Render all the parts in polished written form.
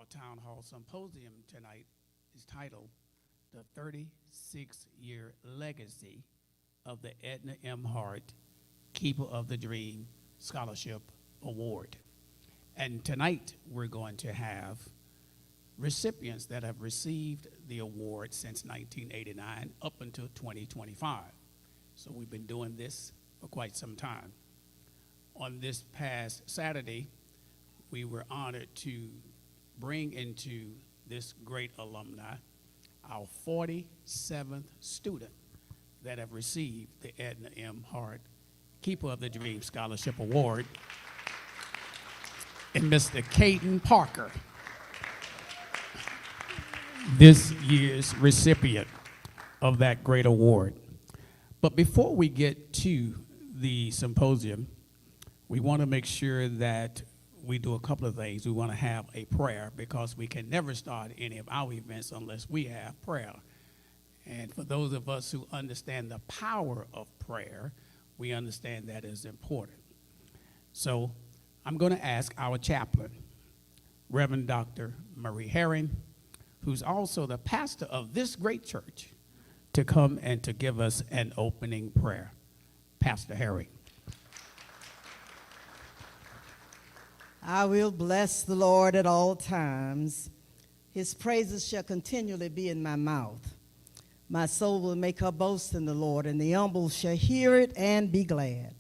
Town Hall Symposium tonight is titled The 36-Year Legacy of the Edna M. Hart Keeper of the Dream Scholarship Award. And tonight we're going to have recipients that have received the award since 1989 up until 2025. So we've been doing this for quite some time. On this past Saturday, we were honored to bring into this great alumni our 47th student that have received the Edna M. Hart Keeper of the Dream Scholarship Award, and Mr. Caden Parker, this year's recipient of that great award. But before we get to the symposium, we want to make sure that we do a couple of things. We want to have a prayer, because we can never start any of our events unless we have prayer. And for those of us who understand the power of prayer, we understand that is important. So I'm going to ask our chaplain, Reverend Dr. Marie Herring, who's also the pastor of this great church, to come and to give us an opening prayer. Pastor Herring. I will bless the Lord at all times. His praises shall continually be in my mouth. My soul will make her boast in the Lord, and the humble shall hear it and be glad.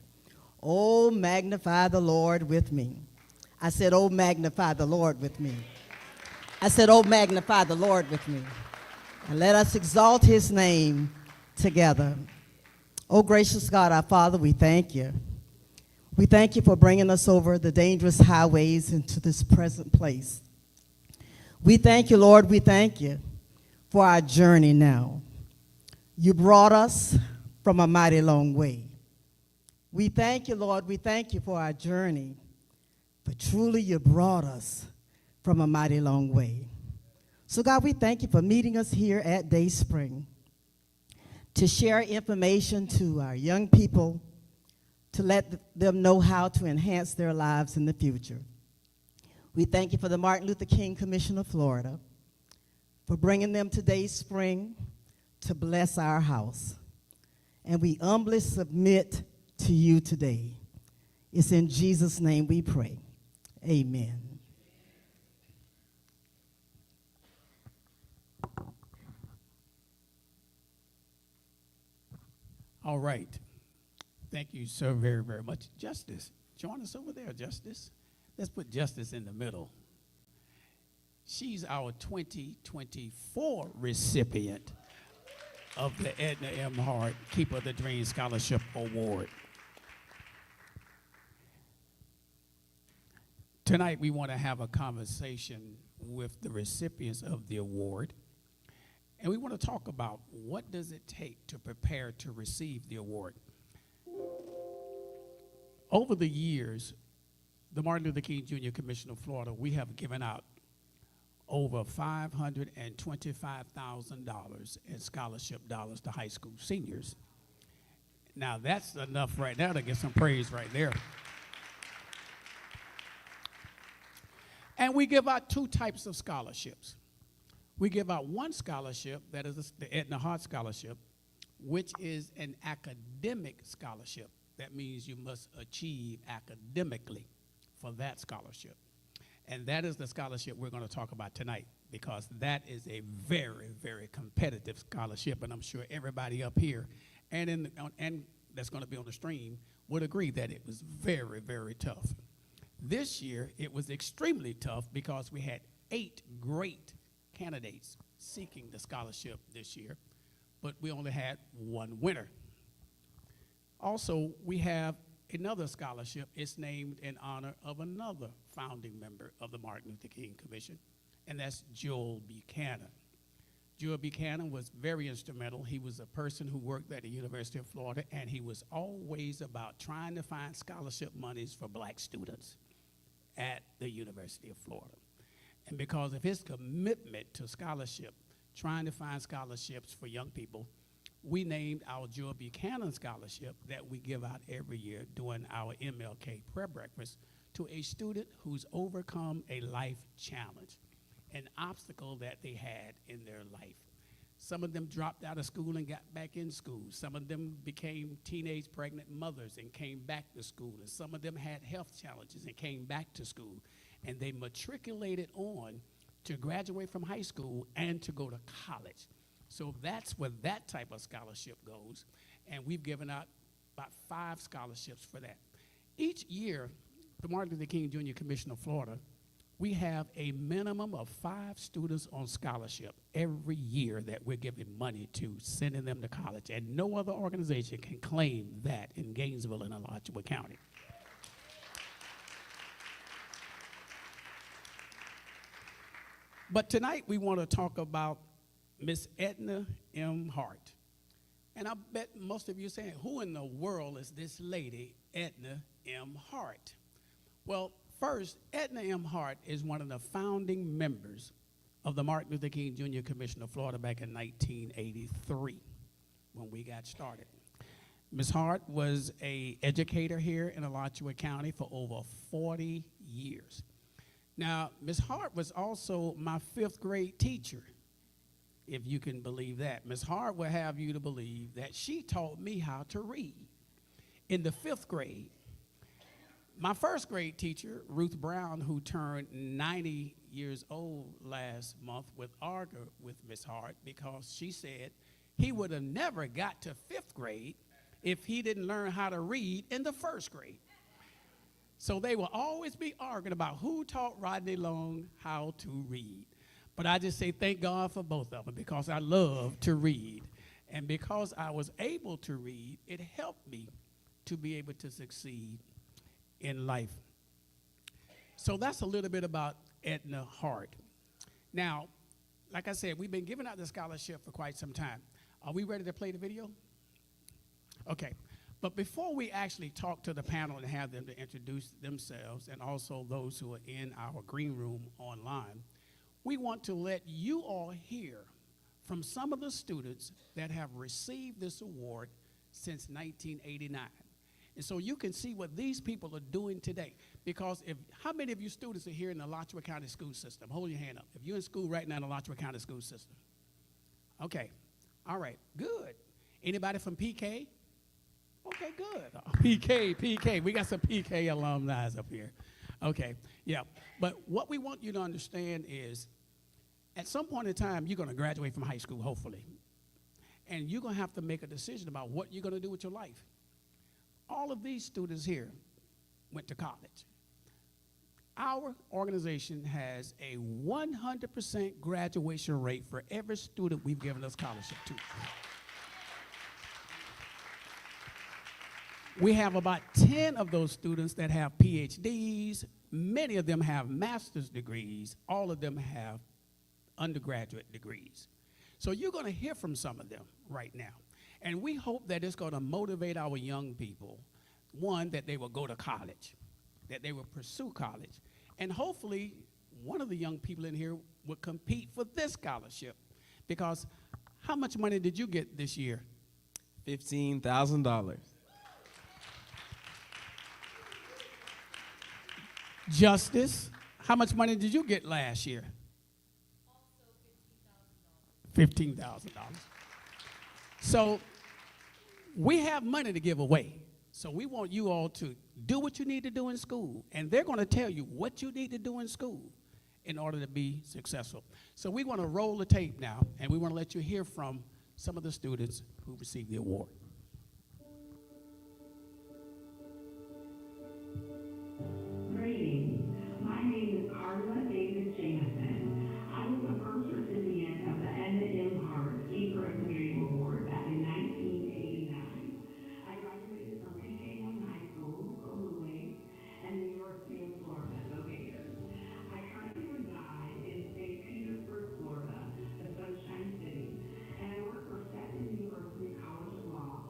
Oh, magnify the Lord with me. I said, oh, magnify the Lord with me. I said, oh, magnify the Lord with me. And let us exalt his name together. Oh, gracious God, our Father, we thank you. We thank you for bringing us over the dangerous highways into this present place. We thank you, Lord, we thank you for our journey now. You brought us from a mighty long way. We thank you, Lord, we thank you for our journey, but truly you brought us from a mighty long way. So God, we thank you for meeting us here at Day Spring to share information to our young people, to let them know how to enhance their lives in the future. We thank you for the Martin Luther King Commission of Florida for bringing them to Day Spring to bless our house. And we humbly submit to you today. It's in Jesus' name we pray. Amen. All right. Thank you so very, very much. Justice, join us over there, Justice. Let's put Justice in the middle. She's our 2024 recipient of the Edna M. Hart Keeper of the Dream Scholarship Award. Tonight we want to have a conversation with the recipients of the award, and we want to talk about what does it take to prepare to receive the award. Over the years, the Martin Luther King Jr. Commission of Florida, we have given out over $525,000 in scholarship dollars to high school seniors. Now that's enough right now to get some praise right there. And we give out two types of scholarships. We give out one scholarship, that is the Edna Hart Scholarship, which is an academic scholarship. That means you must achieve academically for that scholarship. And that is the scholarship we're going to talk about tonight, because that is a very, very competitive scholarship, and I'm sure everybody up here and that's going to be on the stream would agree that it was very, very tough. This year, it was extremely tough because we had 8 great candidates seeking the scholarship this year, but we only had one winner. Also, we have another scholarship. It's named in honor of another founding member of the Martin Luther King Commission, and that's Joel Buchanan. Joel Buchanan was very instrumental. He was a person who worked at the University of Florida, and he was always about trying to find scholarship monies for black students at the University of Florida. And because of his commitment to scholarship, trying to find scholarships for young people, we named our Joel Buchanan Scholarship that we give out every year during our MLK prayer breakfast to a student who's overcome a life challenge. an obstacle that they had in their life. Some of them dropped out of school and got back in school. Some of them became teenage pregnant mothers and came back to school. And some of them had health challenges and came back to school. And they matriculated on to graduate from high school and to go to college. So that's where that type of scholarship goes. And we've given out about 5 scholarships for that. Each year, the Martin Luther King Jr. Commission of Florida, we have a minimum of 5 students on scholarship every year that we're giving money to, sending them to college. And no other organization can claim that in Gainesville and Alachua County. But tonight we want to talk about Miss Edna M. Hart. And I bet most of you are saying, who in the world is this lady, Edna M. Hart? Well, first, Edna M. Hart is one of the founding members of the Martin Luther King Jr. Commission of Florida back in 1983 when we got started. Ms. Hart was an educator here in Alachua County for over 40 years. Now, Ms. Hart was also my 5th grade teacher, if you can believe that. Ms. Hart will have you to believe that she taught me how to read in the 5th grade. My 1st grade teacher, Ruth Brown, who turned 90 years old last month, would argue with Ms. Hart because she said he would have never got to 5th grade if he didn't learn how to read in the 1st grade. So they will always be arguing about who taught Rodney Long how to read. But I just say thank God for both of them because I love to read. And because I was able to read, it helped me to be able to succeed in life. So that's a little bit about Edna Hart. Now, like I said, we've been giving out the scholarship for quite some time. Are we ready to play the video? Okay. But before we actually talk to the panel and have them to introduce themselves and also those who are in our green room online, we want to let you all hear from some of the students that have received this award since 1989. And so you can see what these people are doing today. Because how many of you students are here in the Alachua County school system? Hold your hand up. If you're in school right now in the Alachua County school system. Okay. All right. Good. Anybody from PK? Okay, good. PK. We got some PK alumni up here. Okay. Yeah. But what we want you to understand is at some point in time, you're going to graduate from high school, hopefully. And you're going to have to make a decision about what you're going to do with your life. All of these students here went to college. Our organization has a 100% graduation rate for every student we've given a scholarship to. We have about 10 of those students that have PhDs. Many of them have master's degrees. All of them have undergraduate degrees. So you're going to hear from some of them right now. And we hope that it's going to motivate our young people, one, that they will go to college, that they will pursue college. And hopefully, one of the young people in here will compete for this scholarship. Because how much money did you get this year? $15,000. Justice, how much money did you get last year? Also $15,000. So we have money to give away. So we want you all to do what you need to do in school. And they're going to tell you what you need to do in school in order to be successful. So we want to roll the tape now, and we want to let you hear from some of the students who received the award. Greetings. My name is Carla David Jameson. I was the first recipient of the Edna M. Hart Teacher of the Dream Award back in 1989. I graduated from PK1 High School, Colway, and the University of Florida, Go Gators. I currently reside in St. Petersburg, Florida, the Sunshine City, and I work for Staten University College of Law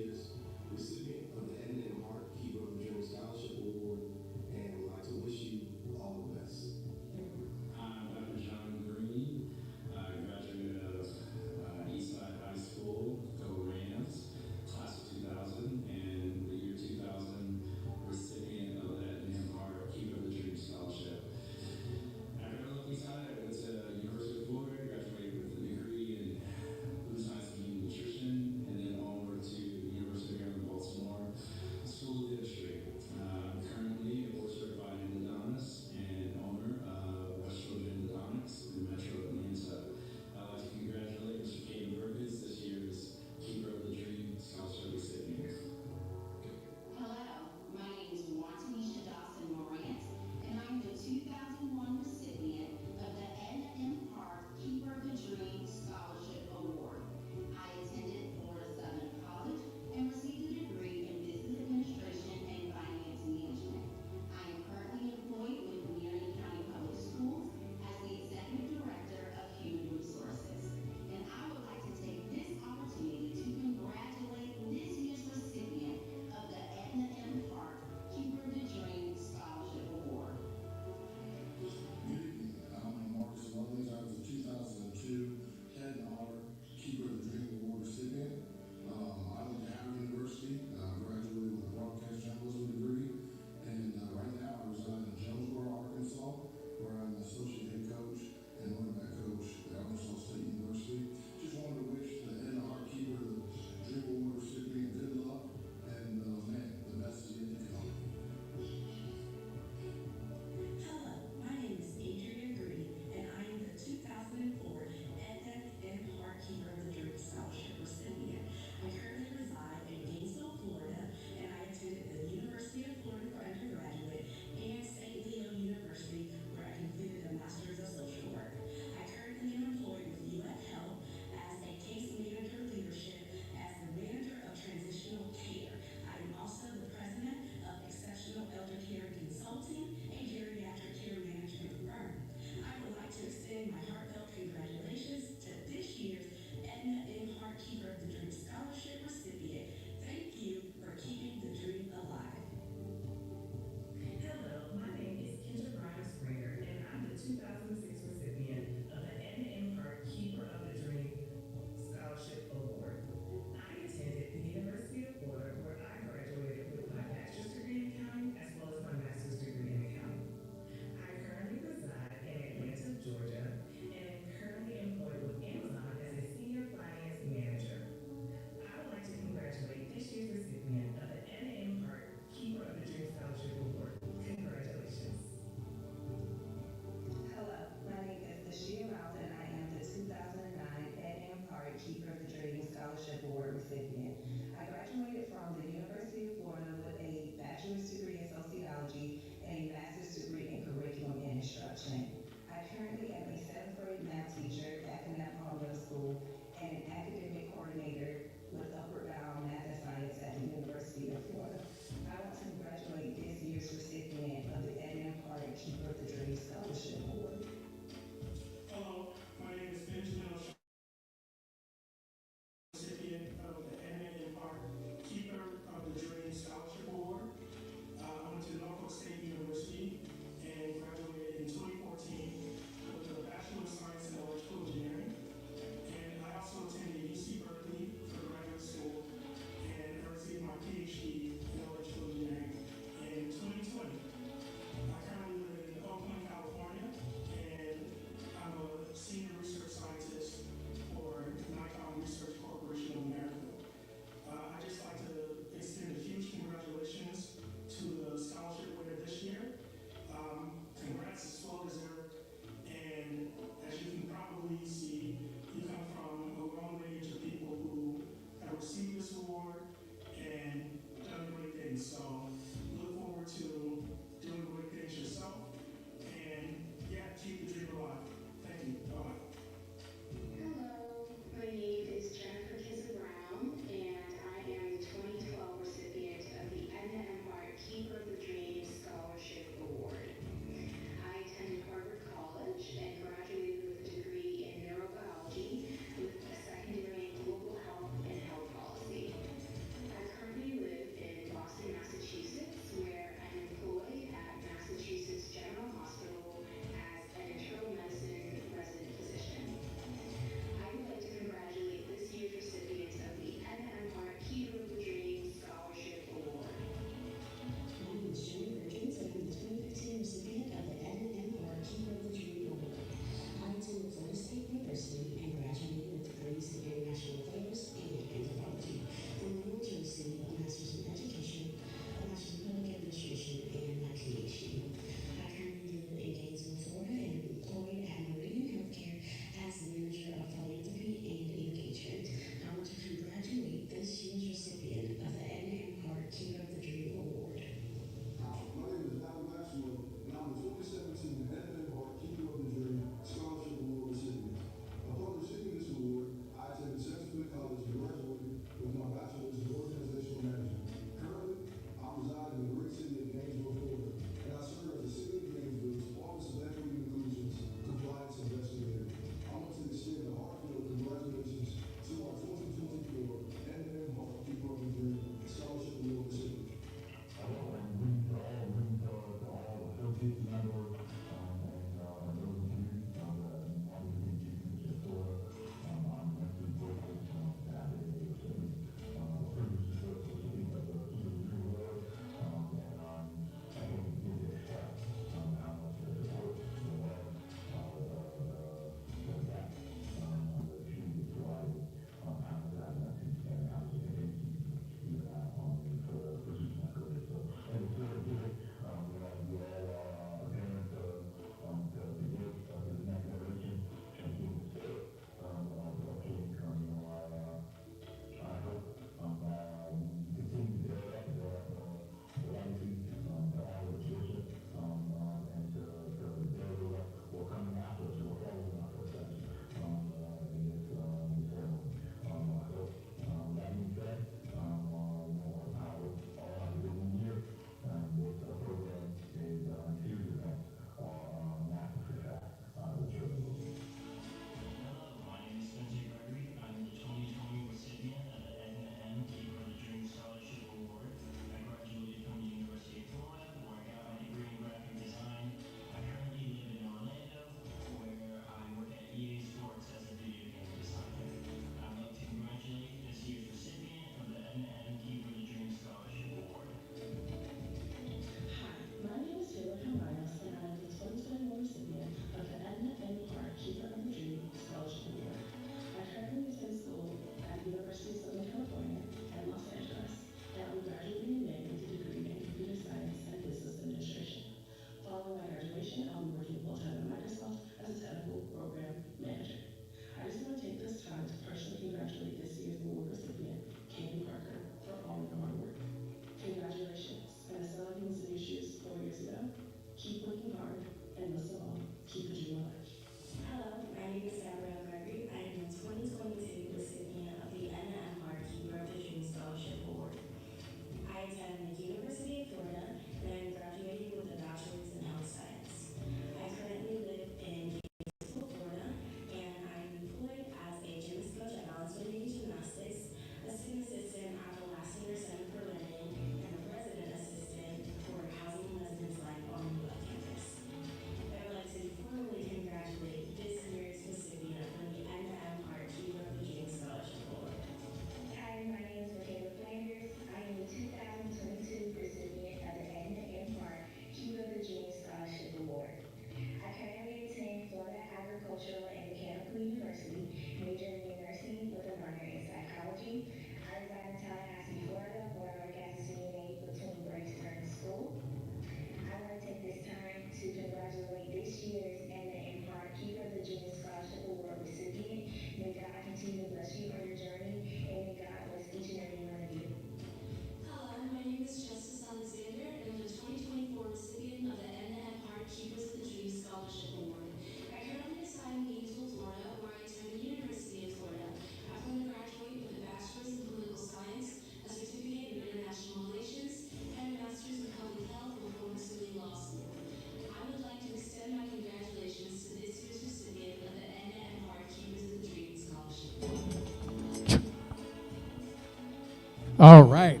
All right.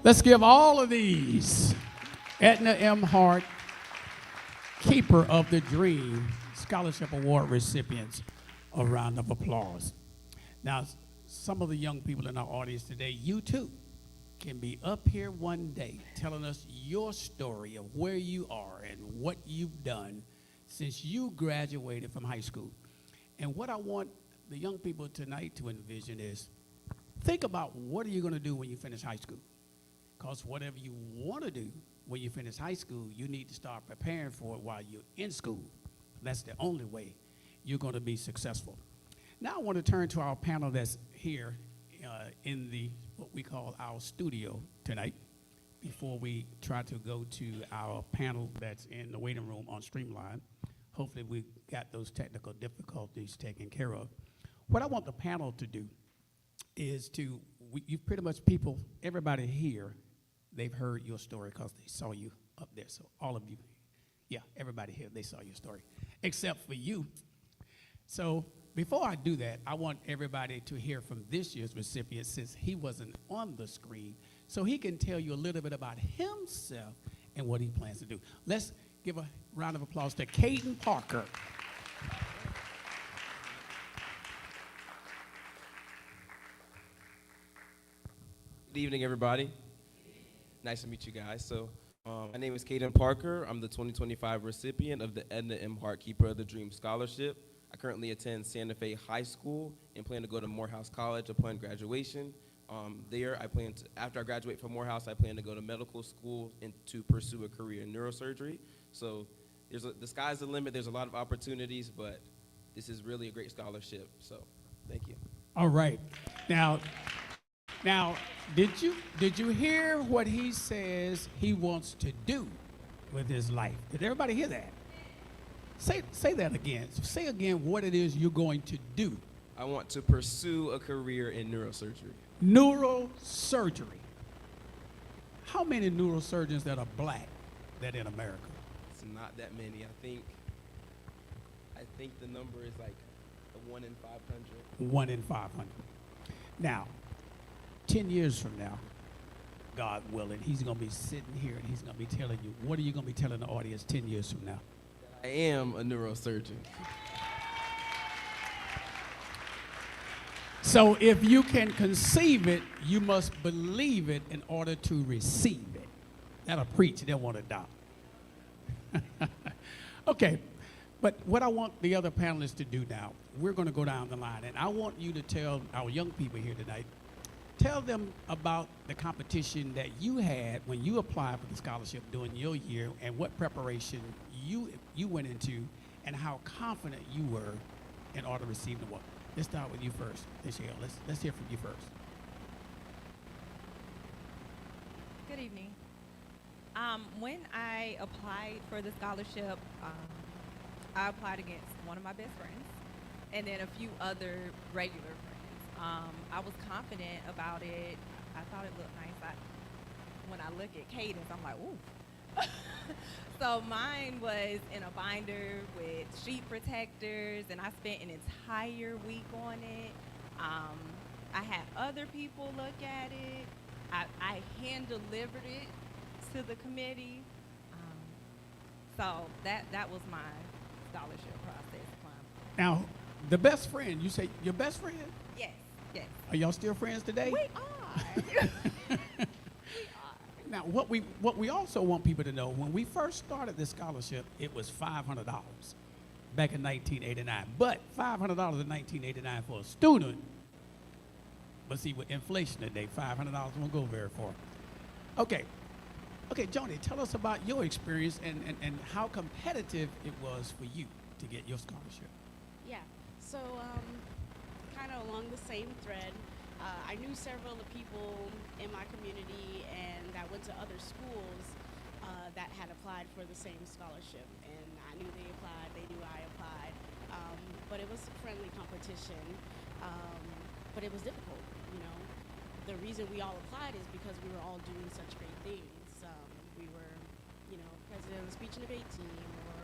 Let's give all of these Edna M. Hart, Keeper of the Dream Scholarship Award recipients a round of applause. Now, some of the young people in our audience today, you too, can be up here one day telling us your story of where you are and what you've done since you graduated from high school. And what I want the young people tonight to envision is think about what are you going to do when you finish high school. Because whatever you want to do when you finish high school, you need to start preparing for it while you're in school. That's the only way you're going to be successful. Now I want to turn to our panel that's here in the what we call our studio tonight before we try to go to our panel that's in the waiting room on Streamline. Hopefully we got those technical difficulties taken care of. What I want the panel to do is you pretty much people, everybody here, they've heard your story because they saw you up there. So all of you, yeah, everybody here, they saw your story, except for you. So before I do that, I want everybody to hear from this year's recipient since he wasn't on the screen, so he can tell you a little bit about himself and what he plans to do. Let's give a round of applause to Caden Parker. Good evening, everybody. Nice to meet you guys. So, my name is Caden Parker. I'm the 2025 recipient of the Edna M. Hart Keeper of the Dream Scholarship. I currently attend Santa Fe High School and plan to go to Morehouse College upon graduation. After I graduate from Morehouse, I plan to go to medical school and to pursue a career in neurosurgery. So, the sky's the limit. There's a lot of opportunities, but this is really a great scholarship. So, thank you. All right. Now, did you hear what he says he wants to do with his life? Did everybody hear that? Say that again. Say again what it is you're going to do. I want to pursue a career in neurosurgery. Neurosurgery. How many neurosurgeons that are black that in America? It's not that many. I think the number is like 1 in 500. 1 in 500. Now, 10 years from now, God willing, he's going to be sitting here and he's going to be telling you, what are you going to be telling the audience 10 years from now? I am a neurosurgeon. So if you can conceive it, you must believe it in order to receive it. That'll preach, they want to die. Okay, but what I want the other panelists to do now, we're going to go down the line, and I want you to tell our young people here tonight, tell them about the competition that you had when you applied for the scholarship during your year and what preparation you went into and how confident you were in order to receive the award. Let's start with you first, Michelle. Let's hear from you first. Good evening. When I applied for the scholarship, I applied against one of my best friends and then a few other regular friends. I was confident about it. I thought it looked nice. When I look at Cadence, I'm like, ooh. So mine was in a binder with sheet protectors, and I spent an entire week on it. I had other people look at it. I hand-delivered it to the committee. So that was my scholarship process. Now, the best friend, you say your best friend? Yes. Are y'all still friends today? We are. Now, what we also want people to know, when we first started this scholarship, it was $500 back in 1989. But $500 in 1989 for a student, but see, with inflation today, $500 won't go very far. Okay, Joni, tell us about your experience and how competitive it was for you to get your scholarship. Yeah, so kind of along the same thread, I knew several of the people in my community and that went to other schools that had applied for the same scholarship, and I knew they applied, they knew I applied, but it was a friendly competition, but it was difficult, you know. The reason we all applied is because we were all doing such great things. We were, you know, president of the speech and debate team, or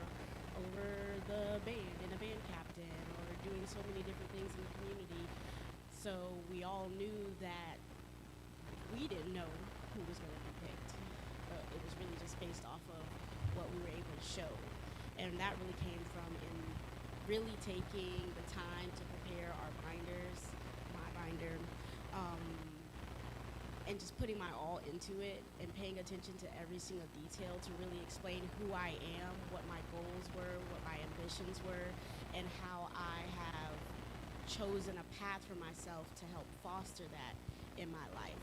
over the band and a band captain, or doing so many different things in the community. So we all knew that we didn't know who was going to be picked. It was really just based off of what we were able to show. And that really came from in really taking the time to prepare our binders, my binder, and just putting my all into it and paying attention to every single detail to really explain who I am, what my goals were, what my ambitions were, and how I have chosen a path for myself to help foster that in my life.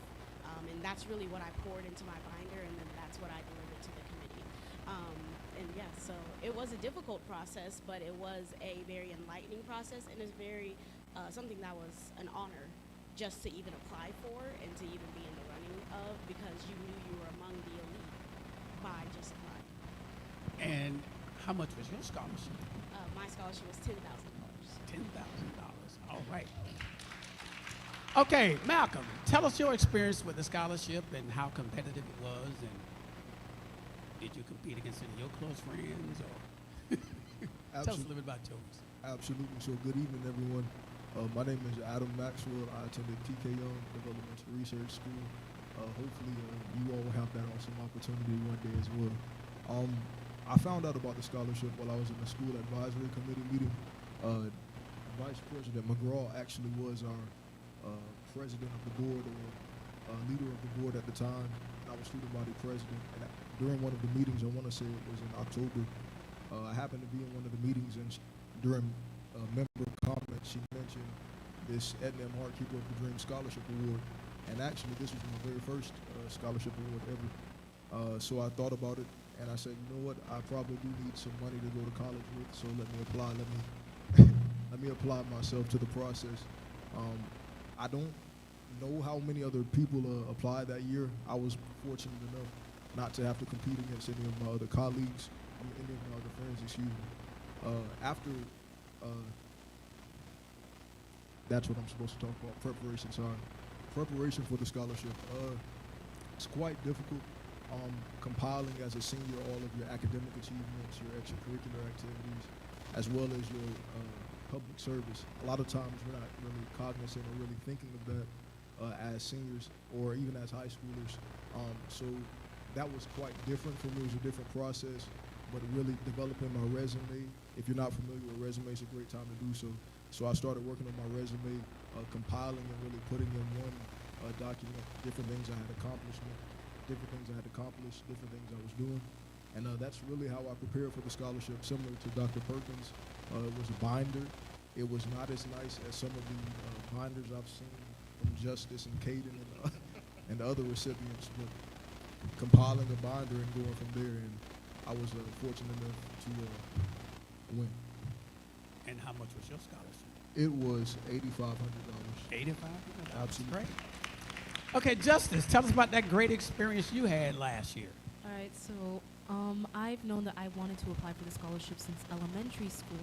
And that's really what I poured into my binder, and then that's what I delivered to the committee. And yeah, so it was a difficult process, but it was a very enlightening process, and it's very something that was an honor just to even apply for and to even be in the running of, because you knew you were among the elite by just applying. And how much was your scholarship? My scholarship was $10,000. $10,000. All right. Okay, Malcolm, tell us your experience with the scholarship and how competitive it was, and did you compete against any of your close friends, or tell us a little bit about yours. Absolutely. So good evening, everyone. My name is Adam Maxwell. I attended TK Young Developmental Research School. Hopefully, you all will have that awesome opportunity one day as well. I found out about the scholarship while I was in the school advisory committee meeting. Vice President McGraw actually was our president of the board, or leader of the board at the time. I was student body president. And during one of the meetings, I want to say it was in October, I happened to be in one of the meetings, and during member comments, she mentioned this Edna M. Hart Keeper of the Dream Scholarship Award. And actually, this was my very first scholarship award ever. So I thought about it, and I said, you know what, I probably do need some money to go to college with, so let me apply. Let me apply myself to the process. I don't know how many other people applied that year. I was fortunate enough not to have to compete against any of my other colleagues, any of my other friends, excuse me. After that's what I'm supposed to talk about, preparation, sorry. Preparation for the scholarship. It's quite difficult. Compiling as a senior all of your academic achievements, your extracurricular activities, as well as your public service. A lot of times we're not really cognizant or really thinking of that as seniors or even as high schoolers. So that was quite different for me. It was a different process, but really developing my resume. If you're not familiar with resume, it's a great time to do so. So I started working on my resume, compiling and really putting in one document different things I had accomplished, different things I was doing. And that's really how I prepared for the scholarship, similar to Dr. Perkins. It was a binder. It was not as nice as some of the binders I've seen from Justice and Caden and other recipients, but compiling a binder and going from there, and I was fortunate enough to win. And how much was your scholarship? It was $8,500. $8,500. Absolutely. Great. Okay, Justice, tell us about that great experience you had last year. All right, so I've known that I wanted to apply for the scholarship since elementary school.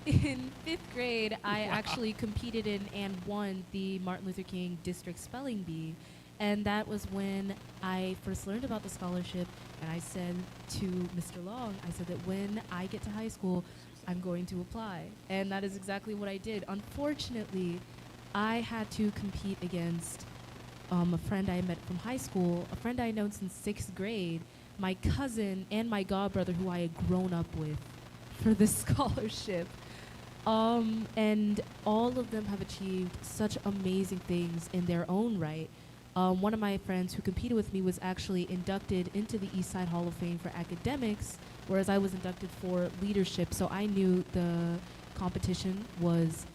In 5th grade, I actually competed in and won the Martin Luther King District Spelling Bee. And that was when I first learned about the scholarship, and I said to Mr. Long, I said that when I get to high school, I'm going to apply. And that is exactly what I did. Unfortunately, I had to compete against a friend I met from high school, a friend I had known since 6th grade, my cousin, and my godbrother who I had grown up with for this scholarship. And all of them have achieved such amazing things in their own right. One of my friends who competed with me was actually inducted into the Eastside Hall of Fame for academics, whereas I was inducted for leadership, so I knew the competition was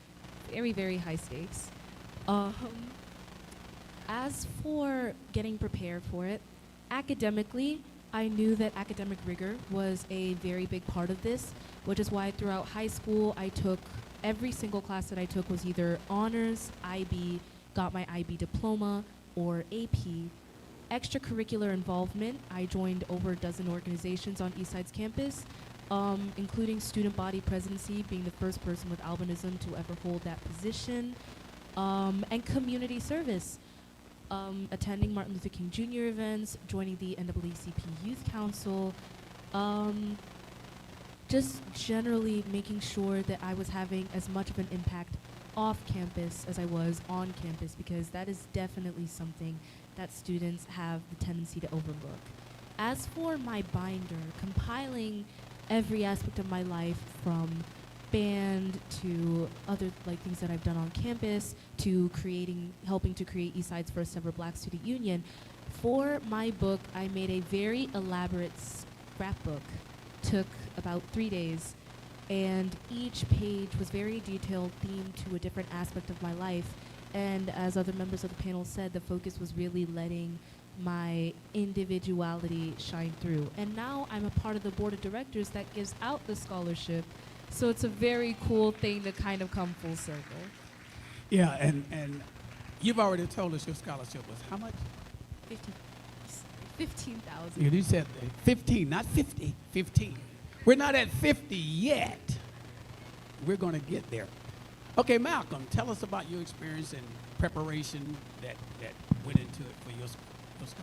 very, very high stakes. As for getting prepared for it, academically, I knew that academic rigor was a very big part of this, which is why throughout high school I took every single class that I took was either honors, IB, got my IB diploma, or AP. Extracurricular involvement, I joined over a dozen organizations on Eastside's campus, including student body presidency, being the first person with albinism to ever hold that position, and community service. Attending Martin Luther King Jr. events, joining the NAACP Youth Council, just generally making sure that I was having as much of an impact off campus as I was on campus, because that is definitely something that students have the tendency to overlook. As for my binder, compiling every aspect of my life from band to other like things that I've done on campus to helping to create Eastside's first ever Black Student Union. For my book, I made a very elaborate scrapbook. Took about 3 days, and each page was very detailed, themed to a different aspect of my life. And as other members of the panel said, the focus was really letting my individuality shine through. And now I'm a part of the board of directors that gives out the scholarship. So it's a very cool thing to kind of come full circle. Yeah, and you've already told us your scholarship was how much? 15,000. You said 15, not 50, 15. We're not at 50 yet. We're going to get there. Okay, Malcolm, tell us about your experience and preparation that went into it for your scholarship.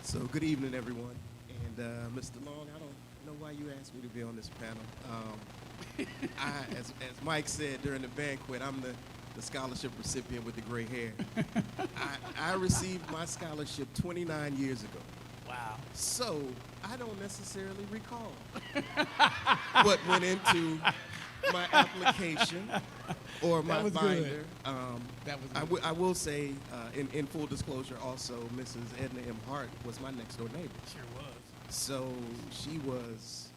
So good evening, everyone. And Mr. Long, I don't know why you asked me to be on this panel. As Mike said during the banquet, I'm the scholarship recipient with the gray hair. I received my scholarship 29 years ago. Wow. So I don't necessarily recall what went into my application or my was binder. good. That was good. I will say, in full disclosure, also, Mrs. Edna M. Hart was my next door neighbor. Sure was. So she was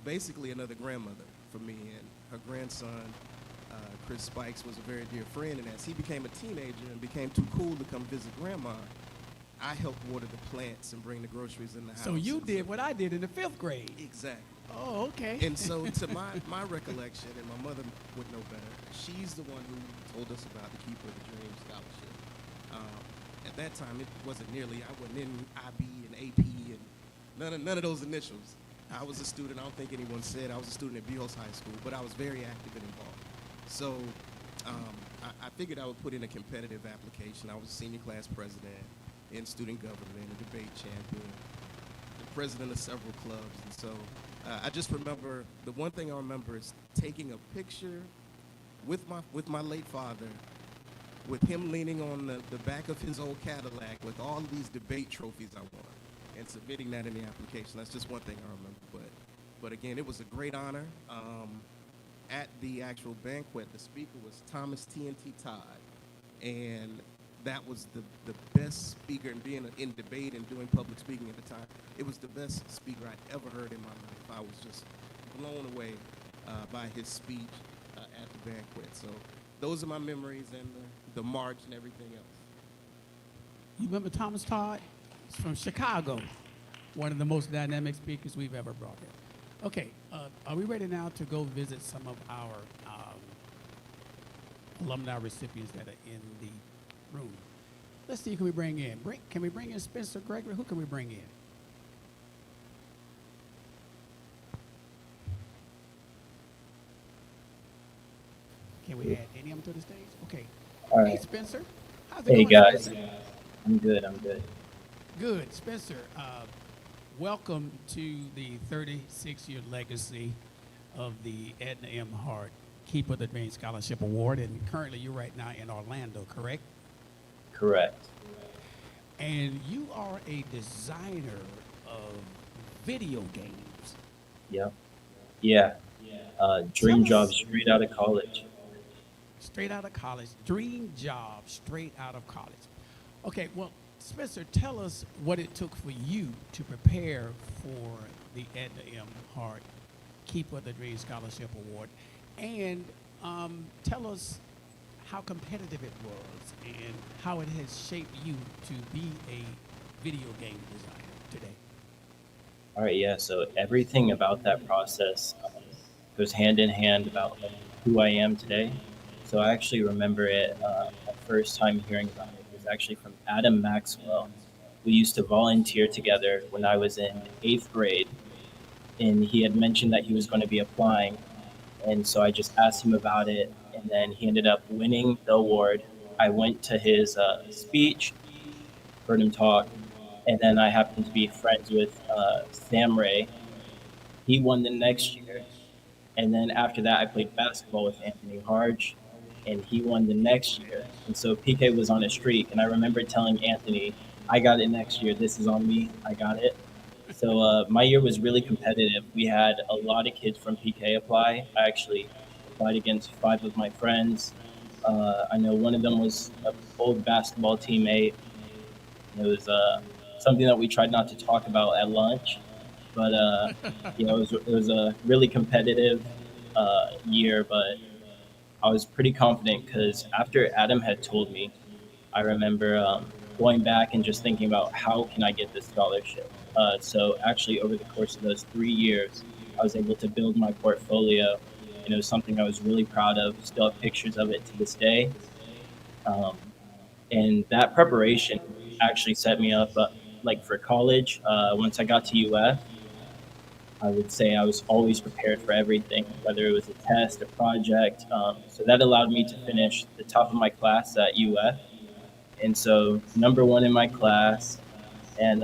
basically another grandmother for me, and her grandson, Chris Spikes, was a very dear friend. And as he became a teenager and became too cool to come visit grandma, I helped water the plants and bring the groceries in the house. So you did what I did in the 5th grade. Exactly. Oh, okay. And so to my recollection, and my mother would know better, she's the one who told us about the Keeper of the Dream Scholarship. At that time, it wasn't nearly, I wasn't in IB and AP and none of those initials. I was a student, I don't think anyone said, I was a student at Buell's High School, but I was very active and involved. So I figured I would put in a competitive application. I was senior class president in student government, a debate champion, the president of several clubs. And so I just remember, the one thing I remember is taking a picture with my late father, with him leaning on the back of his old Cadillac with all of these debate trophies I won, and submitting that in the application. That's just one thing I remember. But again, it was a great honor. At the actual banquet, the speaker was Thomas T.N.T. Todd, and that was the best speaker, and being in debate and doing public speaking at the time, it was the best speaker I'd ever heard in my life. I was just blown away by his speech at the banquet. So those are my memories, and the march and everything else. You remember Thomas Todd? He's from Chicago. One of the most dynamic speakers we've ever brought here. Okay, are we ready now to go visit some of our alumni recipients that are in the room? Let's see who can we bring in. Can we bring in Spencer Gregory? Who can we bring in? Can we add any of them to the stage? Okay. All Hey, right. Spencer. How's it Hey going, guys, Spencer? I'm good. I'm good. Good. Spencer, welcome to the 36-year legacy of the Edna M. Hart Keeper of the Dream Scholarship Award, and currently you're right now in Orlando, correct? Correct. And you are a designer of video games. Yep. Yeah. Dream Tell job us- straight out of college. Straight out of college, dream job, straight out of college. Okay, well, Spencer, tell us what it took for you to prepare for the Edna M. Hart Keeper of the Dream Scholarship Award, and tell us how competitive it was and how it has shaped you to be a video game designer today. All right. Yeah. So everything about that process goes hand in hand about like, who I am today. So I actually remember it. My first time hearing about it was actually from Adam Maxwell. We used to volunteer together when I was in 8th grade, and he had mentioned that he was going to be applying. And so I just asked him about it, and then he ended up winning the award. I went to his speech, heard him talk, and then I happened to be friends with Sam Ray. He won the next year, and then after that, I played basketball with Anthony Harge. and he won the next year. And so PK was on a streak. And I remember telling Anthony, I got it next year. This is on me. I got it. So my year was really competitive. We had a lot of kids from PK apply. I actually applied against 5 of my friends. I know one of them was an old basketball teammate. It was something that we tried not to talk about at lunch, but it was a really competitive year. But I was pretty confident because after Adam had told me, I remember going back and just thinking about how can I get this scholarship. So actually, over the course of those 3 years, I was able to build my portfolio. It was something I was really proud of. Still have pictures of it to this day. Um, and that preparation actually set me up like for college. Once I got to UF, I would say I was always prepared for everything, whether it was a test, a project. So that allowed me to finish the top of my class at UF, and so number one in my class, and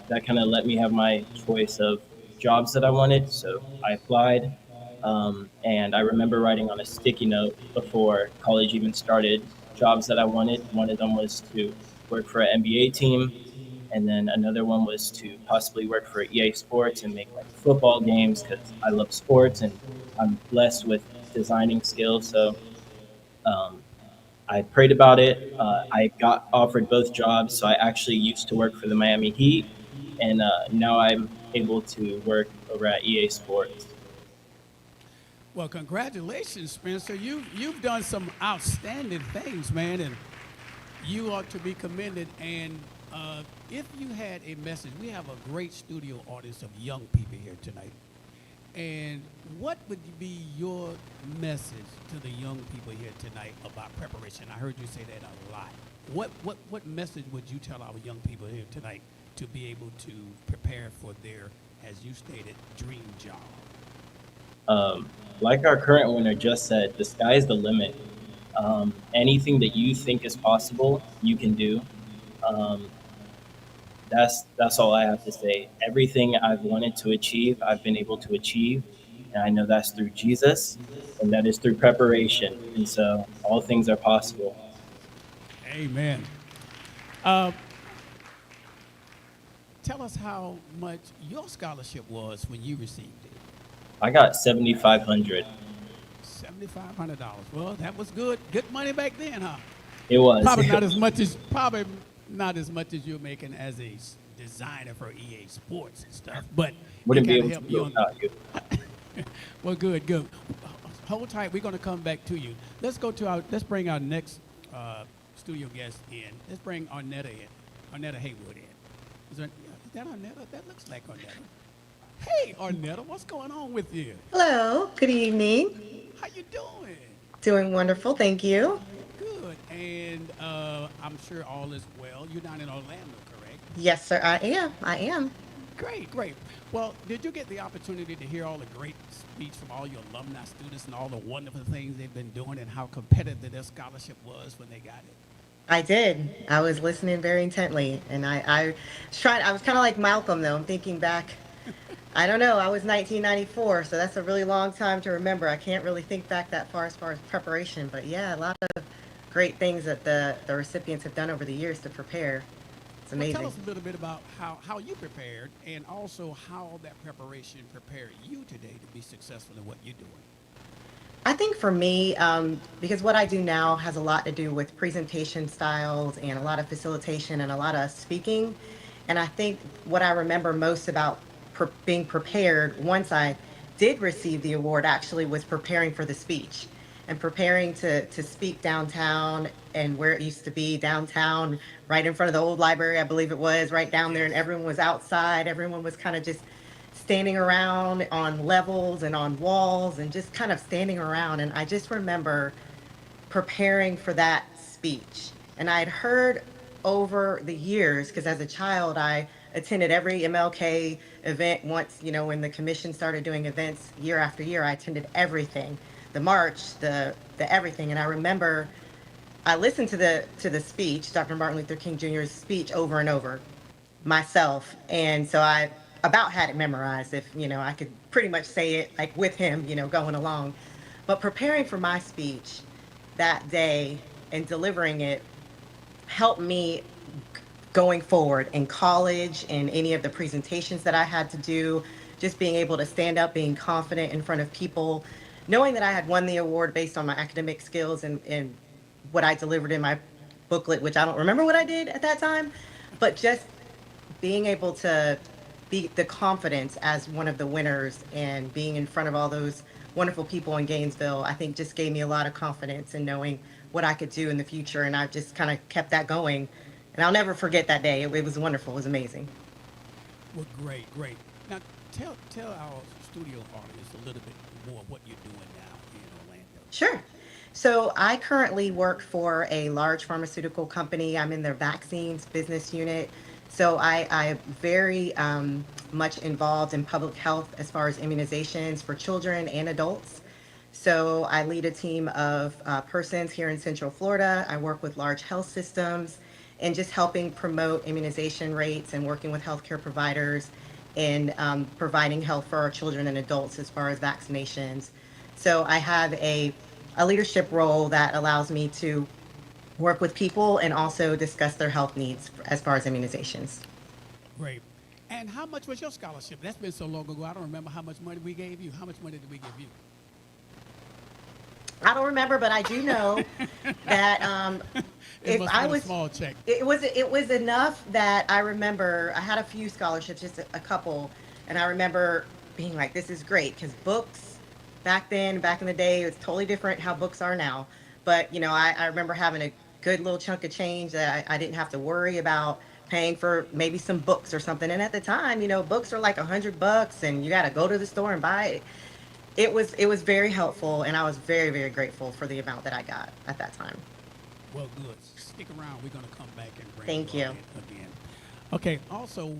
that kind of let me have my choice of jobs that I wanted. So I applied, and I remember writing on a sticky note before college even started jobs that I wanted. One of them was to work for an NBA team, and then another one was to possibly work for EA Sports and make like football games because I love sports and I'm blessed with designing skills. So um, I prayed about it. I got offered both jobs, so I actually used to work for the Miami Heat, and now I'm able to work over at EA Sports. Well, congratulations, Spencer. You've done some outstanding things, man, and you are to be commended. And if you had a message, we have a great studio audience of young people here tonight. And what would be your message to the young people here tonight about preparation? I heard you say that a lot. What message would you tell our young people here tonight to be able to prepare for their, as you stated, dream job? Like our current winner just said, the sky's the limit. Anything that you think is possible, you can do. Um, that's all I have to say. Everything I've wanted to achieve, I've been able to achieve, and I know that's through Jesus, and that is through preparation. And so all things are possible. Amen. Uh, Tell us how much your scholarship was when you received it. I got 7,500. $7,500. Well, that was good. Good money back then, huh? It was. Not as much as you're making as a designer for EA Sports and stuff, but Wouldn't be it able help to do you it without you. Well, good. Hold tight. We're going to come back to you. Let's bring our next studio guest in. Let's bring Arnetta in. Arnetta Haywood in. Is that Arnetta? That looks like Arnetta. Hey, Arnetta, what's going on with you? Hello, good evening. How you doing? Doing wonderful, thank you. Good. And I'm sure all is well. You're down in Orlando, correct? Yes, sir, I am. I am. Great. Well, did you get the opportunity to hear all the great speech from all your alumni students and all the wonderful things they've been doing and how competitive their scholarship was when they got it? I did. I was listening very intently, and I tried. I was kind of like Malcolm, though. I'm thinking back. I don't know. I was 1994, so that's a really long time to remember. I can't really think back that far as preparation, but yeah, a lot of great things that the recipients have done over the years to prepare. It's Well, amazing. tell us a little bit about how you prepared and also how that preparation prepared you today to be successful in what you're doing. I think for me, because what I do now has a lot to do with presentation styles and a lot of facilitation and a lot of speaking. And I think what I remember most about being prepared once I did receive the award actually was preparing for the speech and preparing to speak downtown and where it used to be downtown, right in front of the old library, I believe it was, right down there, and Yes. everyone was outside. Everyone was kind of just standing around on levels and on walls and just kind of standing around. And I just remember preparing for that speech. And I had heard over the years, because as a child, I attended every MLK event once, when the commission started doing events year after year, I attended everything, the march, the everything. And I remember I listened to the speech, Dr. Martin Luther King Jr.'s speech over and over myself. And so I about had it memorized if, I could pretty much say it like with him, going along. But preparing for my speech, that day and delivering it helped me going forward in college and any of the presentations that I had to do, just being able to stand up, being confident in front of people, knowing that I had won the award based on my academic skills and what I delivered in my booklet, which I don't remember what I did at that time, but just being able to be the confidence as one of the winners and being in front of all those wonderful people in Gainesville, I think just gave me a lot of confidence in knowing what I could do in the future. And I've just kind of kept that going. And I'll never forget that day. It was wonderful. It was amazing. Well, great, great. Now, tell our studio audience a little bit more what you're doing now in Orlando. Sure. So I currently work for a large pharmaceutical company. I'm in their vaccines business unit. So I'm very much involved in public health as far as immunizations for children and adults. So I lead a team of persons here in Central Florida. I work with large health systems and just helping promote immunization rates and working with healthcare providers in providing health for our children and adults as far as vaccinations. So I have a leadership role that allows me to work with people and also discuss their health needs as far as immunizations. Great. And how much was your scholarship? That's been so long ago. I don't remember how much money we gave you. How much money did we give you? I don't remember, but I do know that It if must I have been a was, small check. it was enough that I remember I had a few scholarships, just a couple, and I remember being like, "This is great," because books back then, back in the day, it was totally different how books are now. But I remember having a good little chunk of change that I didn't have to worry about paying for maybe some books or something. And at the time, books are like $100, and you got to go to the store and buy it. It was very helpful, and I was very, very grateful for the amount that I got at that time. Well, good. Stick around. We're going to come back and bring Thank you you. on in again. Okay. Also,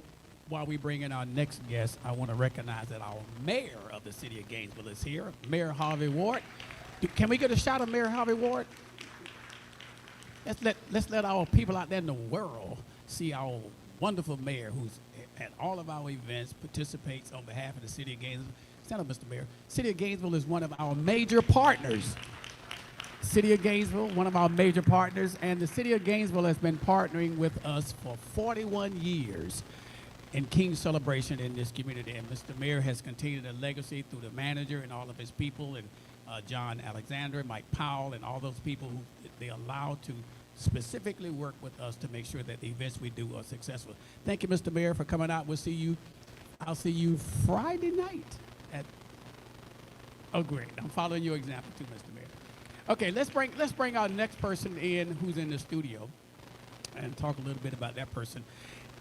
while we bring in our next guest, I want to recognize that our mayor of the city of Gainesville is here, Mayor Harvey Ward. Can we get a shot of Mayor Harvey Ward? Let's let our people out there in the world see our wonderful mayor who's at all of our events, participates on behalf of the city of Gainesville. Stand up, Mr. Mayor. City of Gainesville is one of our major partners. City of Gainesville, one of our major partners, and the City of Gainesville has been partnering with us for 41 years in King's celebration in this community. And Mr. Mayor has continued a legacy through the manager and all of his people, and John Alexander, Mike Powell, and all those people who they allow to specifically work with us to make sure that the events we do are successful. Thank you, Mr. Mayor, for coming out. I'll see you Friday night at. Oh, great! I'm following your example too, Mr. Mayor. Okay, let's bring our next person in who's in the studio, and talk a little bit about that person.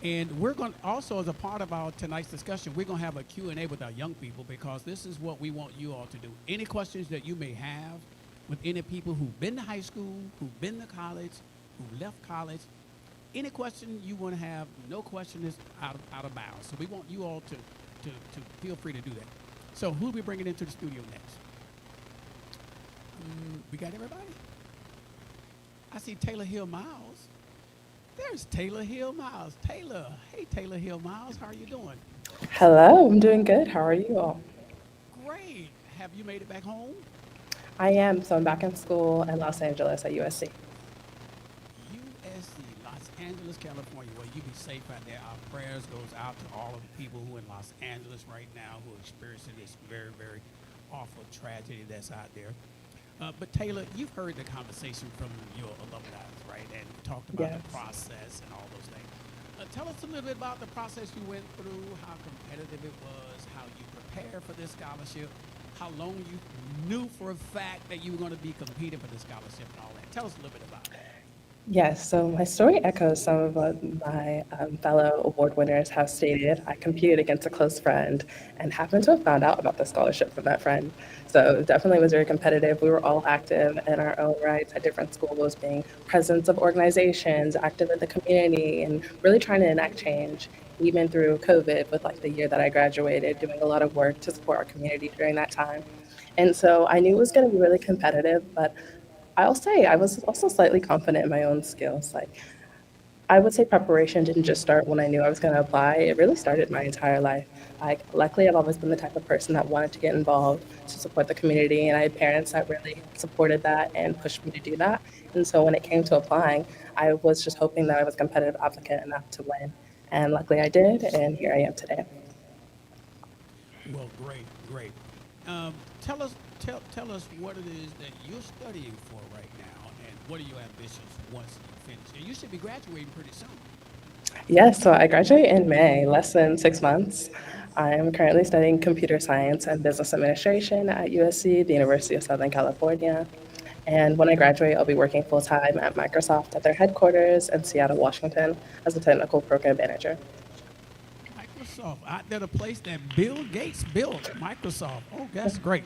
And we're going to also, as a part of our tonight's discussion, we're going to have a Q&A with our young people, because this is what we want you all to do. Any questions that you may have with any people who've been to high school, who've been to college, who left college, any question you want to have, no question is out of bounds. So we want you all to feel free to do that. So who are we bringing into the studio next? We got everybody? I see Taylor Hill Miles. There's Taylor Hill Miles. Taylor. Hey, Taylor Hill Miles. How are you doing? Hello, I'm doing good. How are you all? Great. Have you made it back home? I am. So I'm back in school in Los Angeles at USC. USC, Los Angeles, California. Well, you be safe out there. Our prayers goes out to all of the people who are in Los Angeles right now who are experiencing this very, very awful tragedy that's out there. But Taylor, you've heard the conversation from your alumni, right? And talked about Yes. the process and all those things. Tell us a little bit about the process you went through, how competitive it was, how you prepared for this scholarship, how long you knew for a fact that you were going to be competing for the scholarship and all that. Tell us a little bit about that. Yes, so my story echoes some of what my fellow award winners have stated. I competed against a close friend and happened to have found out about the scholarship from that friend. So it definitely was very competitive. We were all active in our own rights at different schools, being presidents of organizations, active in the community, and really trying to enact change, even through COVID, with like the year that I graduated, doing a lot of work to support our community during that time. And so I knew it was going to be really competitive, but I'll say I was also slightly confident in my own skills. Like I would say preparation didn't just start when I knew I was going to apply. It really started my entire life. Like, luckily, I've always been the type of person that wanted to get involved to support the community, and I had parents that really supported that and pushed me to do that. And so when it came to applying, I was just hoping that I was a competitive applicant enough to win. And luckily, I did, and here I am today. Well, great, great. Tell us what it is that you're studying for right now, and what are your ambitions once you finish? And you should be graduating pretty soon. Yes, so I graduate in May, less than 6 months. I am currently studying computer science and business administration at USC, the University of Southern California. And when I graduate, I'll be working full time at Microsoft at their headquarters in Seattle, Washington, as a technical program manager. Microsoft, out there, the place that Bill Gates built, Microsoft. Oh, that's great.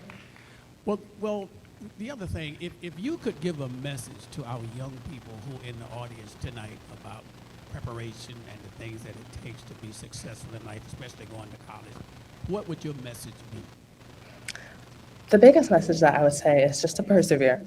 Well, the other thing, if you could give a message to our young people who are in the audience tonight about preparation and the things that it takes to be successful in life, especially going to college, what would your message be? The biggest message that I would say is just to persevere.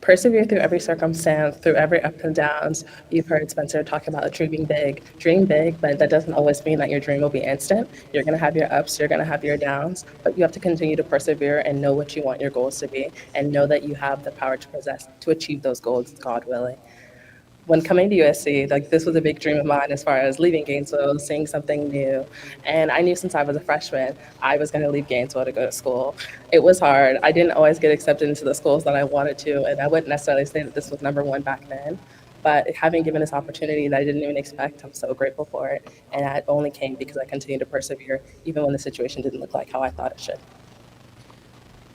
Persevere through every circumstance, through every ups and downs. You've heard Spencer talk about dreaming big. Dream big, but that doesn't always mean that your dream will be instant. You're going to have your ups, you're going to have your downs, but you have to continue to persevere and know what you want your goals to be, and know that you have the power to possess to achieve those goals, God willing. When coming to USC, like, this was a big dream of mine as far as leaving Gainesville, seeing something new. And I knew since I was a freshman, I was going to leave Gainesville to go to school. It was hard. I didn't always get accepted into the schools that I wanted to, and I wouldn't necessarily say that this was number one back then. But having given this opportunity that I didn't even expect, I'm so grateful for it. And it only came because I continued to persevere, even when the situation didn't look like how I thought it should.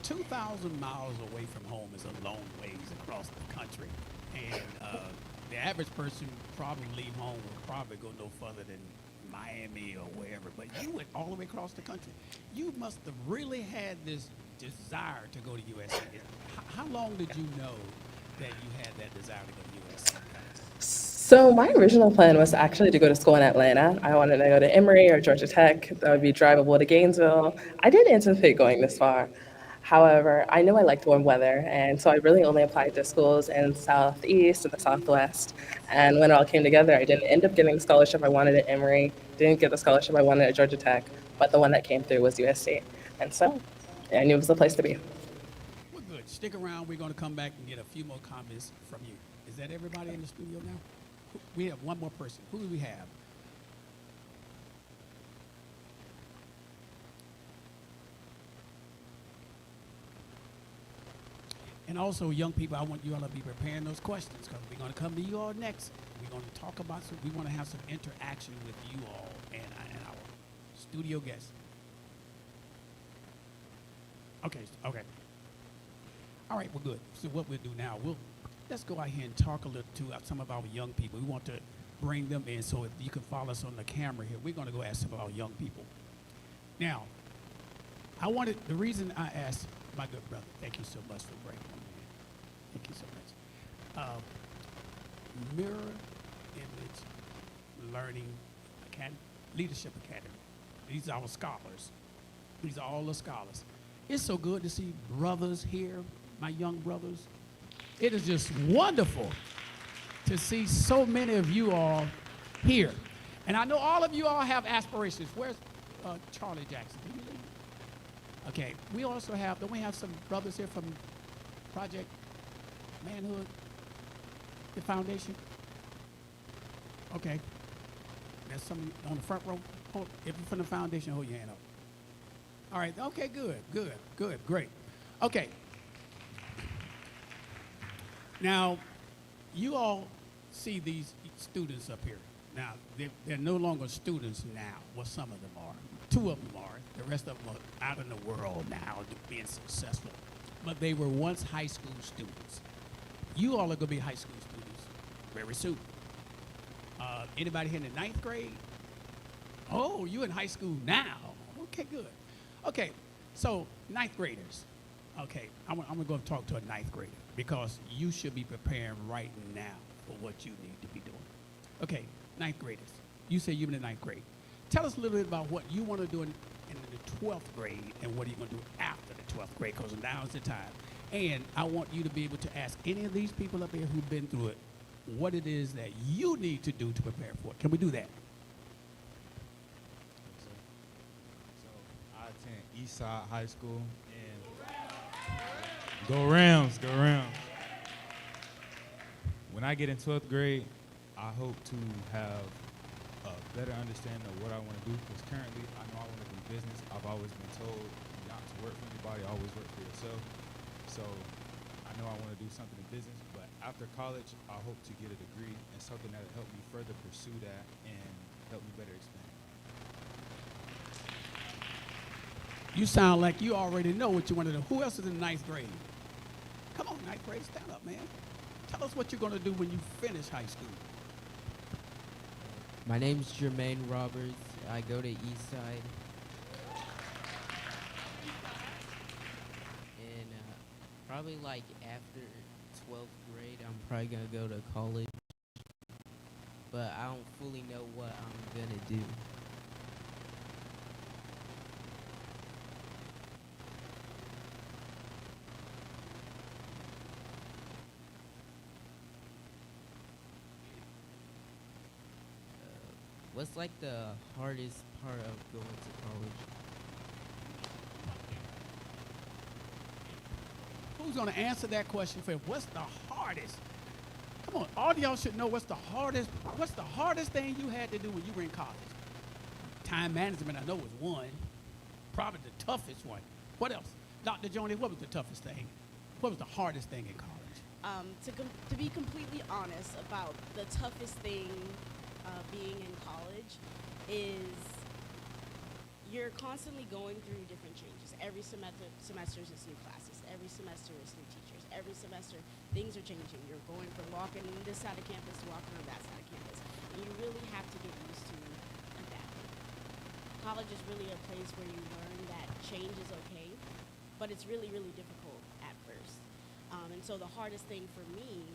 2,000 miles away from home is a long ways across the country. And the average person probably leave home would probably go no further than Miami or wherever. But you went all the way across the country. You must have really had this desire to go to USC. How long did you know that you had that desire to go to USC? So my original plan was actually to go to school in Atlanta. I wanted to go to Emory or Georgia Tech. That would be drivable to Gainesville. I didn't anticipate going this far. However, I knew I liked warm weather, and so I really only applied to schools in the Southeast and the Southwest. And when it all came together, I didn't end up getting the scholarship I wanted at Emory, didn't get the scholarship I wanted at Georgia Tech, but the one that came through was USC. And so I knew it was the place to be. Well, good. Stick around. We're going to come back and get a few more comments from you. Is that everybody in the studio now? We have one more person. Who do we have? And also, young people, I want you all to be preparing those questions, because we're going to come to you all next. We're going to talk about some, we want to have some interaction with you all and our studio guests. Okay. All right, well, good. So what we'll do now, let's go out here and talk a little to some of our young people. We want to bring them in, so if you can follow us on the camera here, we're going to go ask some of our young people. Now, the reason I asked my good brother, thank you so much for bringing him in. Thank you so much. Mirror Image Learning Academy, Leadership Academy. These are our scholars. These are all the scholars. It's so good to see brothers here, my young brothers. It is just wonderful to see so many of you all here. And I know all of you all have aspirations. Where's Charlie Jackson? Did you leave? Okay, we also have, don't we have some brothers here from Project Manhood, the foundation? Okay, there's some on the front row. If you're from the foundation, hold your hand up. All right, okay, good, great. Okay. Now, you all see these students up here. Now, they're no longer students now. Well, some of them are. 2 of them are. The rest of them are out in the world now, being successful. But they were once high school students. You all are going to be high school students very soon. Anybody here in the 9th grade? Oh, you're in high school now. Okay, good. Okay, so 9th graders. Okay, I'm going to go talk to a 9th grader, because you should be preparing right now for what you need to be doing. Okay, 9th graders. You say you're in the 9th grade. Tell us a little bit about what you want to do in the 12th grade, and what are you going to do after the 12th grade, because now is the time. And I want you to be able to ask any of these people up here who've been through it what it is that you need to do to prepare for it. Can we do that? So I attend Eastside High School, and go Rams, go Rams. When I get in 12th grade, I hope to have a better understanding of what I want to do, because currently I know I want to do business. I've always been told not to work for anybody, always work for yourself. So I know I want to do something in business, but after college, I hope to get a degree in something that will help me further pursue that and help me better expand. You sound like you already know what you want to do. Who else is in ninth grade? Come on, ninth grade, stand up, man. Tell us what you're going to do when you finish high school. My name's Jermaine Roberts. I go to Eastside. And probably like after 12th grade, I'm probably going to go to college. But I don't fully know what I'm going to do. What's like the hardest part of going to college? Who's going to answer that question for you? What's the hardest? Come on, all of y'all should know what's the hardest thing you had to do when you were in college? Time management, I know, was one. Probably the toughest one. What else? Dr. Joni, what was the toughest thing? What was the hardest thing in college? To be completely honest about the toughest thing being in college is you're constantly going through different changes. Every semester is new classes. Every semester is new teachers. Every semester things are changing. You're going from walking on this side of campus to walking on that side of campus. And you really have to get used to adapting. College is really a place where you learn that change is okay, but it's really, really difficult at first. And so the hardest thing for me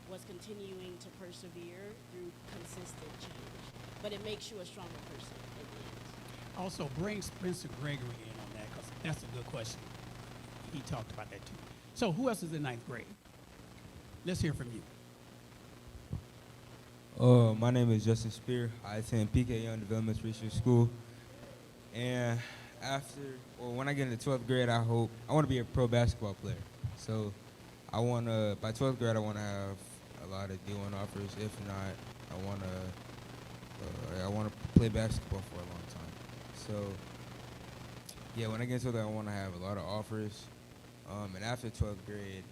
was continuing to persevere through consistent change. But it makes you a stronger person in the end. Also, bring Spencer Gregory in on that, because that's a good question. He talked about that too. So who else is in ninth grade? Let's hear from you. My name is Justin Spear. I attend PK Young Development Research School. And when I get into 12th grade, I want to be a pro basketball player. So by 12th grade, I want to have a lot of D1 offers. If not, I want to play basketball for a long time. So yeah, when I get into that, I want to have a lot of offers. And after 12th grade,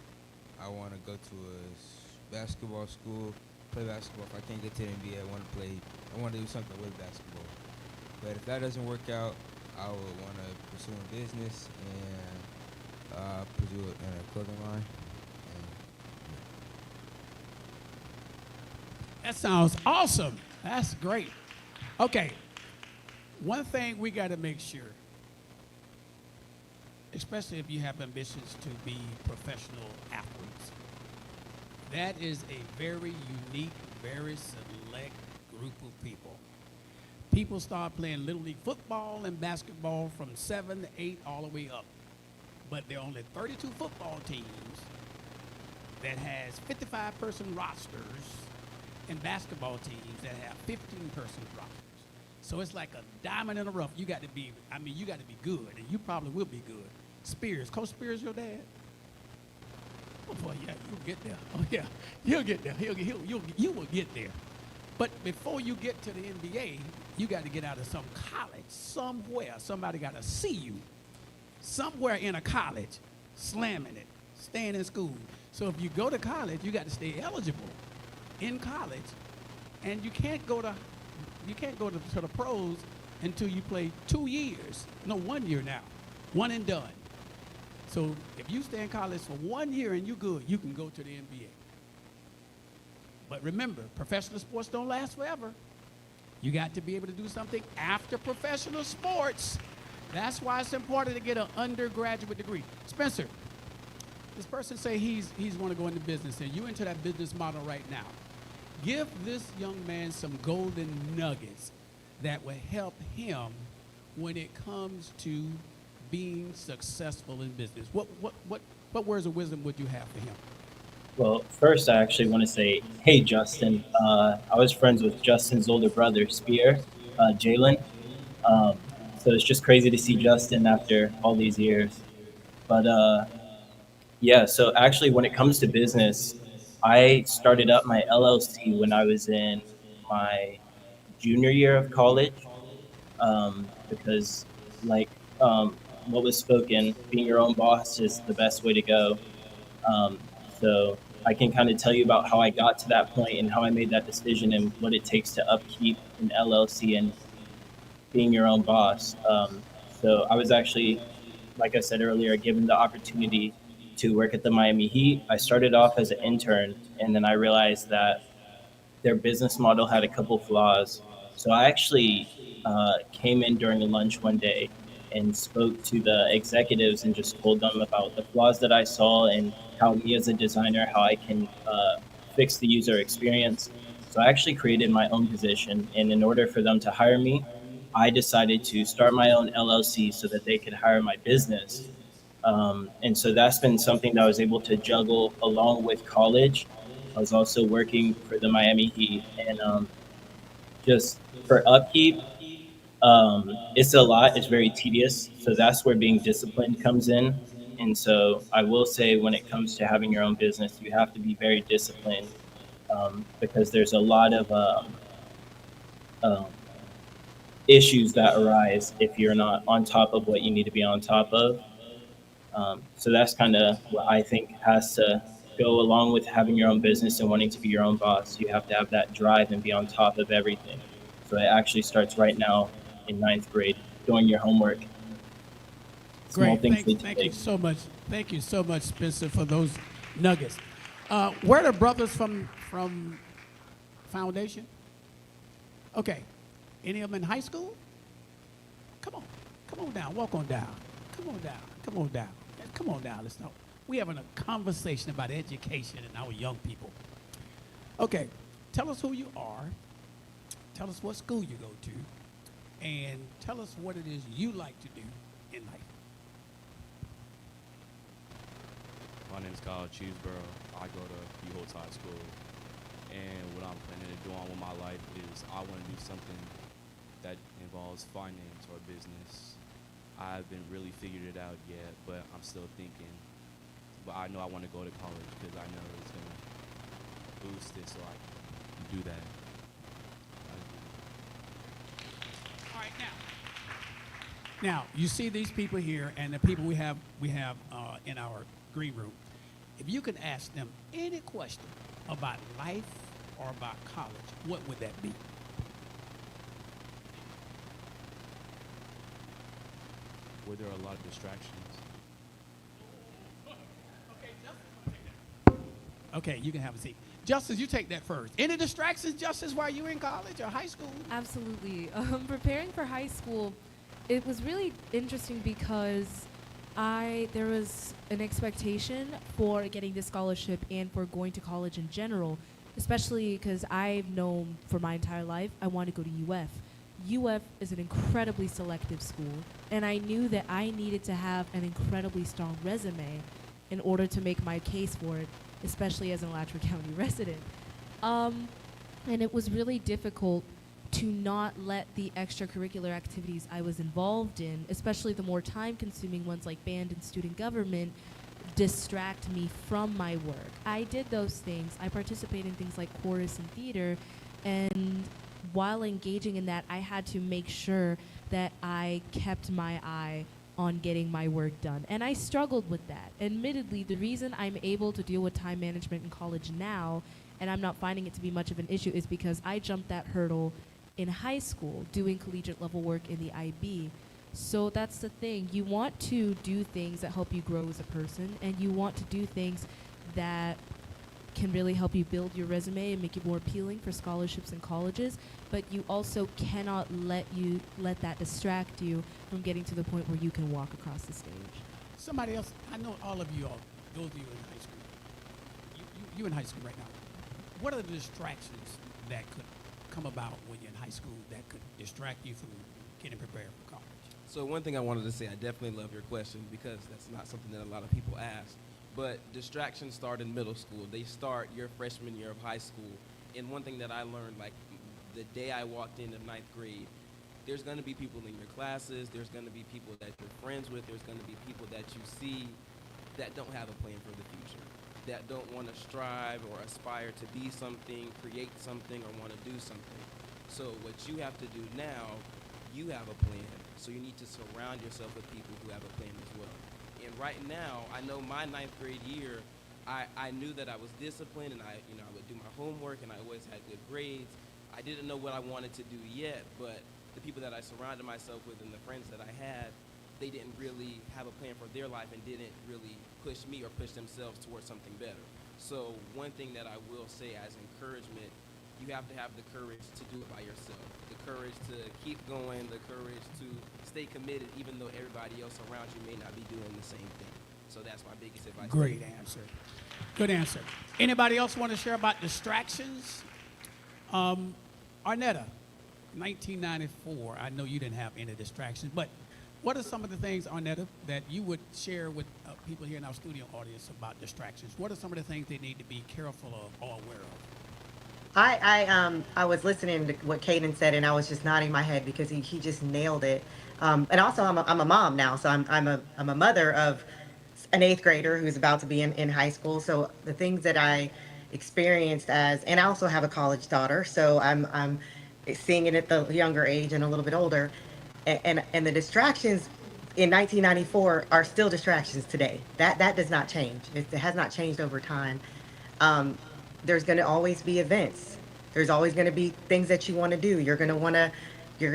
I want to go to a basketball school, play basketball. If I can't get to the NBA, I want to do something with basketball. But if that doesn't work out, I would want to pursue a business and pursue a clothing line. That sounds awesome. That's great. Okay, one thing we got to make sure, especially if you have ambitions to be professional athletes, that is a very unique, very select group of people. People start playing Little League football and basketball from 7 to 8 all the way up. But there are only 32 football teams that has 55-person rosters and basketball teams that have 15-person rosters. So it's like a diamond in the rough. You got to be good, and you probably will be good. Spears, Coach Spears, your dad? Oh boy, yeah, you'll get there. Oh yeah, you'll get there. You will get there. But before you get to the NBA, you got to get out of some college somewhere. Somebody got to see you somewhere in a college, slamming it, staying in school. So if you go to college, you got to stay eligible in college, and you can't go to the pros until you play 2 years. No, 1 year now, one and done. So if you stay in college for 1 year and you're good, you can go to the NBA. But remember, professional sports don't last forever. You got to be able to do something after professional sports. That's why it's important to get an undergraduate degree. Spencer, this person say he's want to go into business, and you're into that business model right now. Give this young man some golden nuggets that will help him when it comes to being successful in business. What words of wisdom would you have for him? Well, first, I actually want to say, hey, Justin. I was friends with Justin's older brother, Spear, Jalen. Um, so it's just crazy to see Justin after all these years. But yeah, so actually, when it comes to business, I started up my LLC when I was in my junior year of college because, like what was spoken, being your own boss is the best way to go. So I can kind of tell you about how I got to that point and how I made that decision and what it takes to upkeep an LLC and being your own boss. So I was actually, like I said earlier, given the opportunity to work at the Miami Heat. I started off as an intern, and then I realized that their business model had a couple flaws. So I actually came in during a lunch one day and spoke to the executives and just told them about the flaws that I saw and how me as a designer, how I can fix the user experience. So I actually created my own position, and in order for them to hire me, I decided to start my own LLC so that they could hire my business. And so that's been something that I was able to juggle along with college. I was also working for the Miami Heat, and just for upkeep, it's a lot. It's very tedious. So that's where being disciplined comes in. And so I will say, when it comes to having your own business, you have to be very disciplined because there's a lot of um, issues that arise if you're not on top of what you need to be on top of. So that's kind of what I think has to go along with having your own business and wanting to be your own boss. You have to have that drive and be on top of everything. So it actually starts right now in ninth grade, doing your homework. Small Great. things lead to Thank you big. so much. Thank you so much, Spencer, for those nuggets. Where are the brothers from Foundation? Okay. Any of them in high school? Come on down. Walk on down. Come on down. Come on down. Come on down. Let's talk. We're having a conversation about education and our young people. Okay. Tell us who you are. Tell us what school you go to. And tell us what it is you like to do in life. My name is Kyle Cheeseborough. I go to Beholds High School. And what I'm planning to do on with my life is I want to do something that involves finance or business. I haven't really figured it out yet, but I'm still thinking. But I know I want to go to college because I know it's going to boost it so I can do that. All right, now, you see these people here and the people we have in our green room. If you could ask them any question about life or about college, what would that be? Where there are a lot of distractions. Okay, you can have a seat. Justice, you take that first. Any distractions, Justice, while you were in college or high school? Absolutely. Preparing for high school, it was really interesting because there was an expectation for getting this scholarship and for going to college in general, especially because I've known for my entire life I want to go to UF. UF is an incredibly selective school, and I knew that I needed to have an incredibly strong resume in order to make my case for it, especially as an Alachua County resident. And it was really difficult to not let the extracurricular activities I was involved in, especially the more time-consuming ones like band and student government, distract me from my work. I did those things. I participated in things like chorus and theater, and while engaging in that, I had to make sure that I kept my eye on getting my work done. And I struggled with that. Admittedly, the reason I'm able to deal with time management in college now, and I'm not finding it to be much of an issue, is because I jumped that hurdle in high school doing collegiate level work in the IB. So that's the thing. You want to do things that help you grow as a person, and you want to do things that can really help you build your resume and make you more appealing for scholarships and colleges, but you also cannot let that distract you from getting to the point where you can walk across the stage. Somebody else, I know all of you, those of you in high school. You in high school right now. What are the distractions that could come about when you're in high school that could distract you from getting prepared for college? So one thing I wanted to say, I definitely love your question because that's not something that a lot of people ask. but distractions start in middle school. They start your freshman year of high school. And one thing that I learned, like the day I walked into ninth grade, there's going to be people in your classes, there's going to be people that you're friends with, there's going to be people that you see that don't have a plan for the future, that don't want to strive or aspire to be something, create something, or want to do something. So what you have to do now, you have a plan, so you need to surround yourself with people who have a plan as well. And right now, I know my ninth grade year, I knew that I was disciplined, and I would do my homework, and I always had good grades. I didn't know what I wanted to do yet, but the people that I surrounded myself with and the friends that I had, they didn't really have a plan for their life and didn't really push me or push themselves towards something better. So one thing that I will say as encouragement, you have to have the courage to do it by yourself, the courage to keep going, the courage to stay committed even though everybody else around you may not be doing the same thing. So that's my biggest advice. Great answer. Good answer. Anybody else want to share about distractions? Arnetta, 1994, I know you didn't have any distractions, but what are some of the things, Arnetta, that you would share with people here in our studio audience about distractions? What are some of the things they need to be careful of or aware of? I was listening to what Caden said, and I was just nodding my head because he just nailed it. And also, I'm a mom now, so I'm a mother of an eighth grader who's about to be in high school. So the things that I experienced and I also have a college daughter, so I'm seeing it at the younger age and a little bit older, and the distractions in 1994 are still distractions today. That does not change. It has not changed over time. There's going to always be events. There's always going to be things that you want to do. You're going to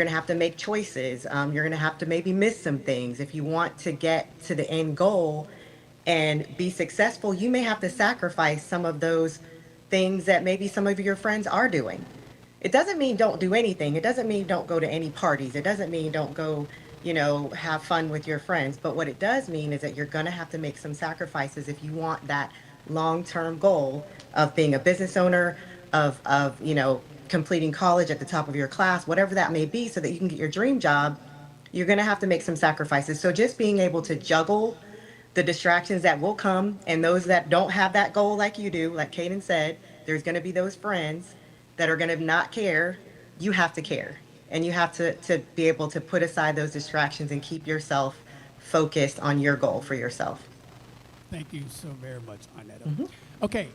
have to make choices. You're going to have to maybe miss some things. If you want to get to the end goal and be successful, you may have to sacrifice some of those things that maybe some of your friends are doing. It doesn't mean don't do anything. It doesn't mean don't go to any parties. It doesn't mean don't go, have fun with your friends. But what it does mean is that you're going to have to make some sacrifices if you want that long-term goal of being a business owner, of completing college at the top of your class, whatever that may be, so that you can get your dream job. You're going to have to make some sacrifices. So just being able to juggle the distractions that will come, and those that don't have that goal like you do, like Caden said, there's going to be those friends that are going to not care. You have to care, and you have to be able to put aside those distractions and keep yourself focused on your goal for yourself. Thank you so very much, Arnetta. Mhm. Okay,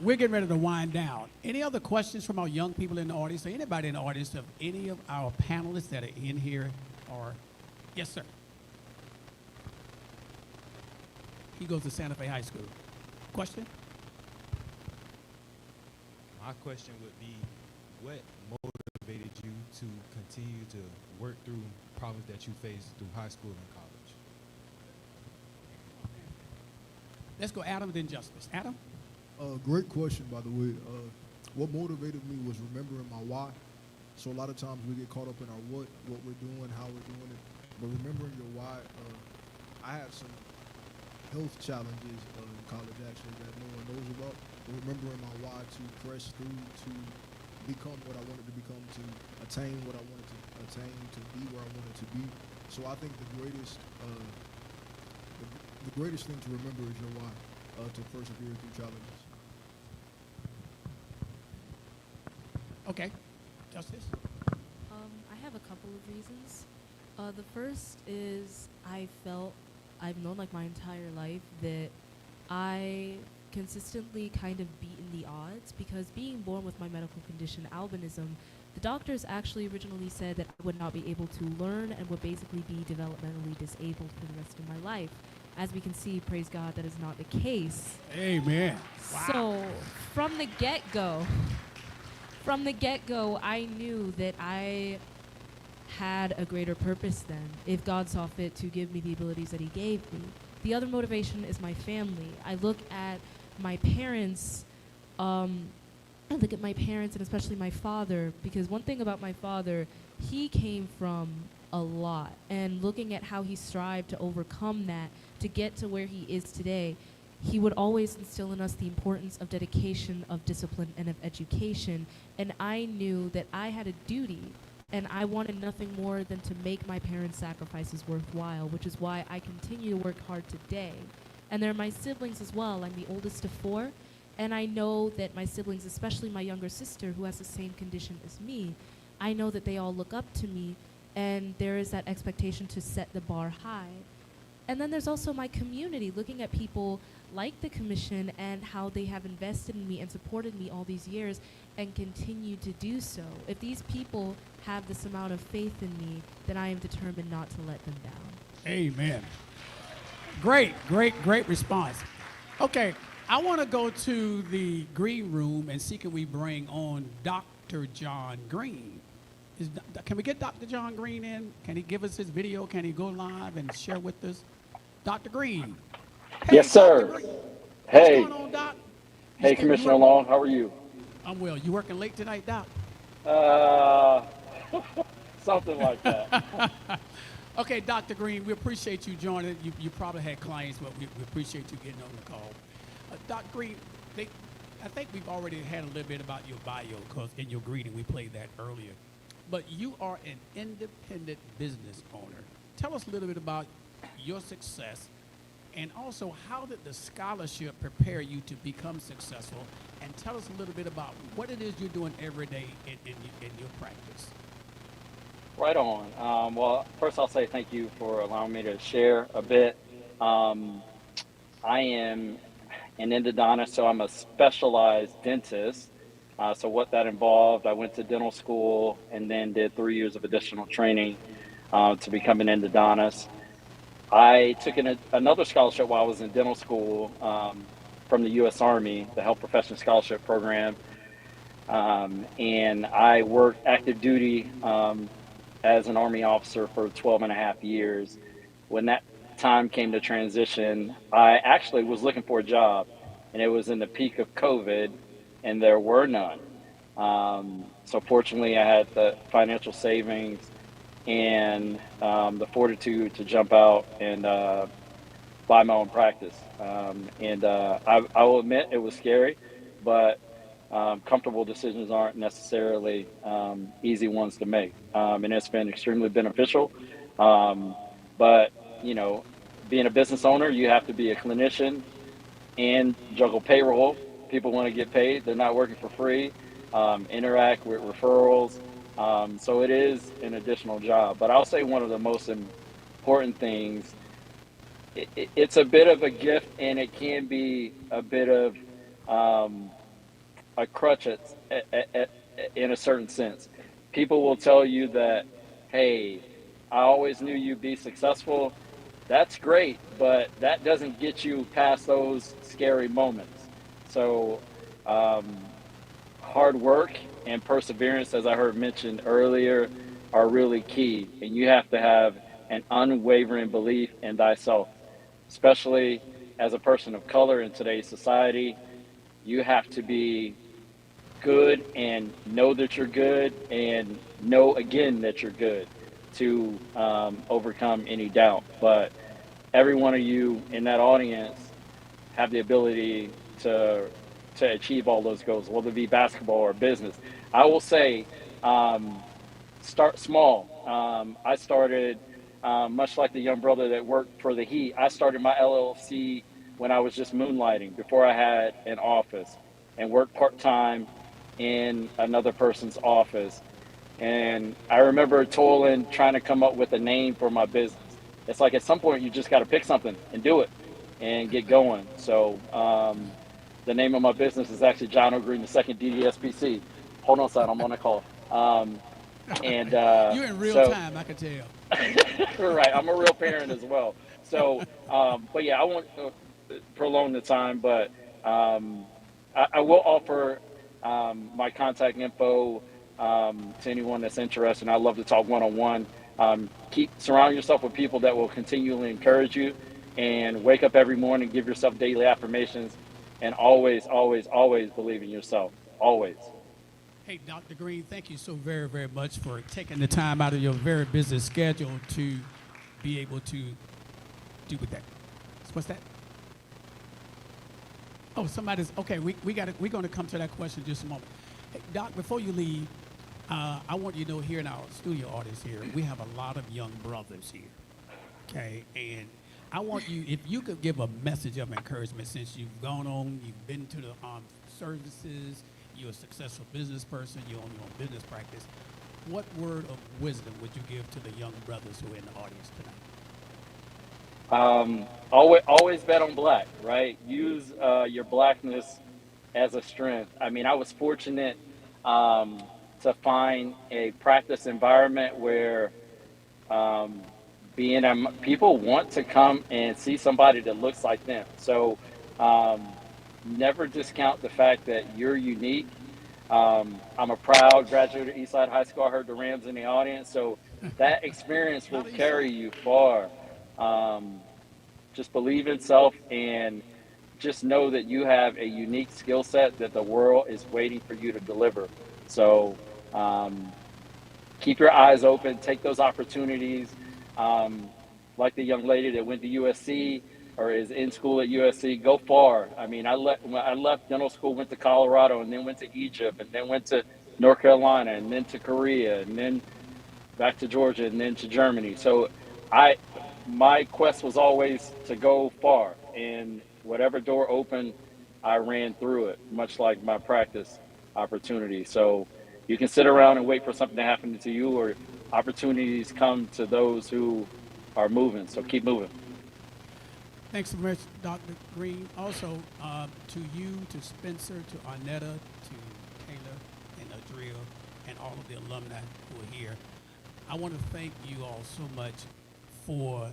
we're getting ready to wind down. Any other questions from our young people in the audience, or anybody in the audience of any of our panelists that are in here? Or, yes, sir. He goes to Santa Fe High School. Question? My question would be, what motivated you to continue to work through problems that you faced through high school and college? Let's go Adam, then Justice. Adam? Great question, by the way. What motivated me was remembering my why. So a lot of times we get caught up in our what we're doing, how we're doing it. But remembering your why, I had some health challenges in college actually that no one knows about. But remembering my why to press through, to become what I wanted to become, to attain what I wanted to attain, to be where I wanted to be. So I think the greatest thing to remember is your why, to persevere through challenges. Okay. Justice? I have a couple of reasons. The first is I've known like my entire life that I consistently kind of beaten the odds, because being born with my medical condition, albinism, the doctors actually originally said that I would not be able to learn and would basically be developmentally disabled for the rest of my life. As we can see, praise God, that is not the case. Amen. Wow. So from the get-go, I knew that I had a greater purpose then, if God saw fit to give me the abilities that he gave me. The other motivation is my family. I look at my parents, and especially my father, because one thing about my father, he came from a lot, and looking at how he strived to overcome that to get to where he is today, he would always instill in us the importance of dedication, of discipline, and of education. And I knew that I had a duty, and I wanted nothing more than to make my parents' sacrifices worthwhile, which is why I continue to work hard today. And they're my siblings as well. I'm the oldest of 4. And I know that my siblings, especially my younger sister who has the same condition as me, I know that they all look up to me, and there is that expectation to set the bar high. And then there's also my community, looking at people like the commission and how they have invested in me and supported me all these years and continue to do so. If these people have this amount of faith in me, then I am determined not to let them down. Amen. Great, great, great response. Okay, I want to go to the green room and see can we bring on Dr. John Green. Can we get Dr. John Green in? Can he give us his video? Can he go live and share with us? Dr. Green. Hey, yes, sir. Dr. Green. Hey. What's going on, Doc? Hey, Commissioner Long. How are you? I'm well. You working late tonight, Doc? Something like that. Okay, Dr. Green, we appreciate you joining. You probably had clients, but we appreciate you getting on the call. Dr. Green, I think we've already had a little bit about your bio, because in your greeting we played that earlier. But you are an independent business owner. Tell us a little bit about your success, and also how did the scholarship prepare you to become successful? And tell us a little bit about what it is you're doing every day in your practice. Right on. Well, first I'll say thank you for allowing me to share a bit. I am an endodontist, so I'm a specialized dentist. So what that involved, I went to dental school and then did 3 years of additional training to become an endodontist. I took another scholarship while I was in dental school from the U.S. Army, the Health Profession Scholarship Program. And I worked active duty as an Army officer for 12 and a half years. When that time came to transition, I actually was looking for a job, and it was in the peak of COVID, and there were none. So fortunately, I had the financial savings and the fortitude to jump out and buy my own practice. I will admit it was scary, but comfortable decisions aren't necessarily easy ones to make. And it's been extremely beneficial. But, you know, being a business owner, you have to be a clinician and juggle payroll. People want to get paid. They're not working for free. Interact with referrals. So it is an additional job. But I'll say one of the most important things, it's a bit of a gift, and it can be a bit of a crutch in a certain sense. People will tell you that, hey, I always knew you'd be successful. That's great, but that doesn't get you past those scary moments. So hard work and perseverance, as I heard mentioned earlier, are really key. And you have to have an unwavering belief in thyself, especially as a person of color in today's society. You have to be good and know that you're good, and know again that you're good to overcome any doubt. But every one of you in that audience have the ability to achieve all those goals, whether it be basketball or business. I will say, start small. I started, much like the young brother that worked for the Heat, I started my LLC when I was just moonlighting before I had an office, and worked part-time in another person's office. And I remember toiling, trying to come up with a name for my business. It's like at some point you just got to pick something and do it and get going. So the name of my business is actually John O'Green II DDSPC. Hold on a second, I'm on a call. You're in real time, I can tell. Right, I'm a real parent as well. So, but yeah, I won't prolong the time, but I will offer my contact info to anyone that's interested. I love to talk one-on-one. Surround yourself with people that will continually encourage you, and wake up every morning, give yourself daily affirmations, and always, always, always believe in yourself. Always. Hey, Dr. Green, thank you so very, very much for taking the time out of your very busy schedule to be able to do with that. What's that? Oh, somebody's, okay, we're going to come to that question in just a moment. Hey, Doc, before you leave, I want you to know, here in our studio audience here, we have a lot of young brothers here, okay? And I want you, if you could give a message of encouragement since you've gone on, you've been to the armed services, you're a successful business person, you own your own business practice. What word of wisdom would you give to the young brothers who are in the audience tonight? Always bet on black, right? Use your blackness as a strength. I mean, I was fortunate to find a practice environment where people want to come and see somebody that looks like them. So never discount the fact that you're unique. I'm a proud graduate of Eastside High School. I heard the Rams in the audience, so that experience will carry you far. Just believe in self and just know that you have a unique skill set that the world is waiting for you to deliver. So keep your eyes open, take those opportunities. Like the young lady that went to USC or is in school at USC, go far. I mean, when I left dental school, went to Colorado, and then went to Egypt, and then went to North Carolina, and then to Korea, and then back to Georgia, and then to Germany. So my quest was always to go far, and whatever door opened, I ran through it, much like my practice opportunity. So you can sit around and wait for something to happen to you, or opportunities come to those who are moving. So keep moving. Thanks so much, Dr. Green. Also, to you, to Spencer, to Arnetta, to Taylor, and Adria, and all of the alumni who are here. I want to thank you all so much for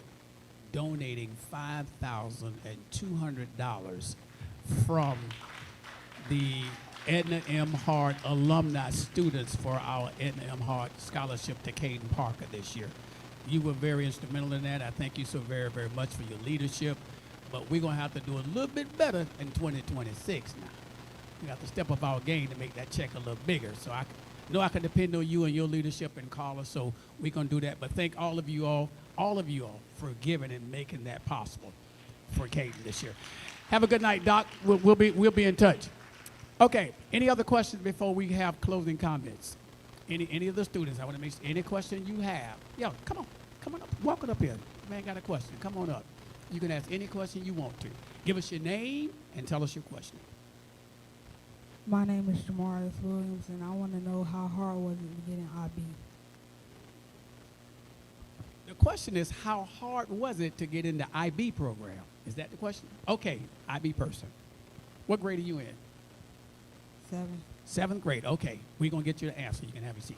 donating $5,200 from the Edna M. Hart alumni students for our Edna M. Hart scholarship to Caden Parker this year. You were very instrumental in that. I thank you so very, very much for your leadership. But we're going to have to do a little bit better in 2026 now. We have to step up our game to make that check a little bigger. So I know I can depend on you and your leadership and Carla, so we're going to do that. But thank all of you all for giving and making that possible for Caden this year. Have a good night, Doc. We'll be in touch. Okay, any other questions before we have closing comments? Any of the students, I want to make sure, any question you have. Yo, come on up, walk it up here. Man got a question, come on up. You can ask any question you want to. Give us your name and tell us your question. My name is Jamarius Williams, and I want to know how hard was it to get an IB? The question is, how hard was it to get in the IB program? Is that the question? Okay, IB person. What grade are you in? 7. 7th grade, okay. We're going to get you the answer. You can have your seat.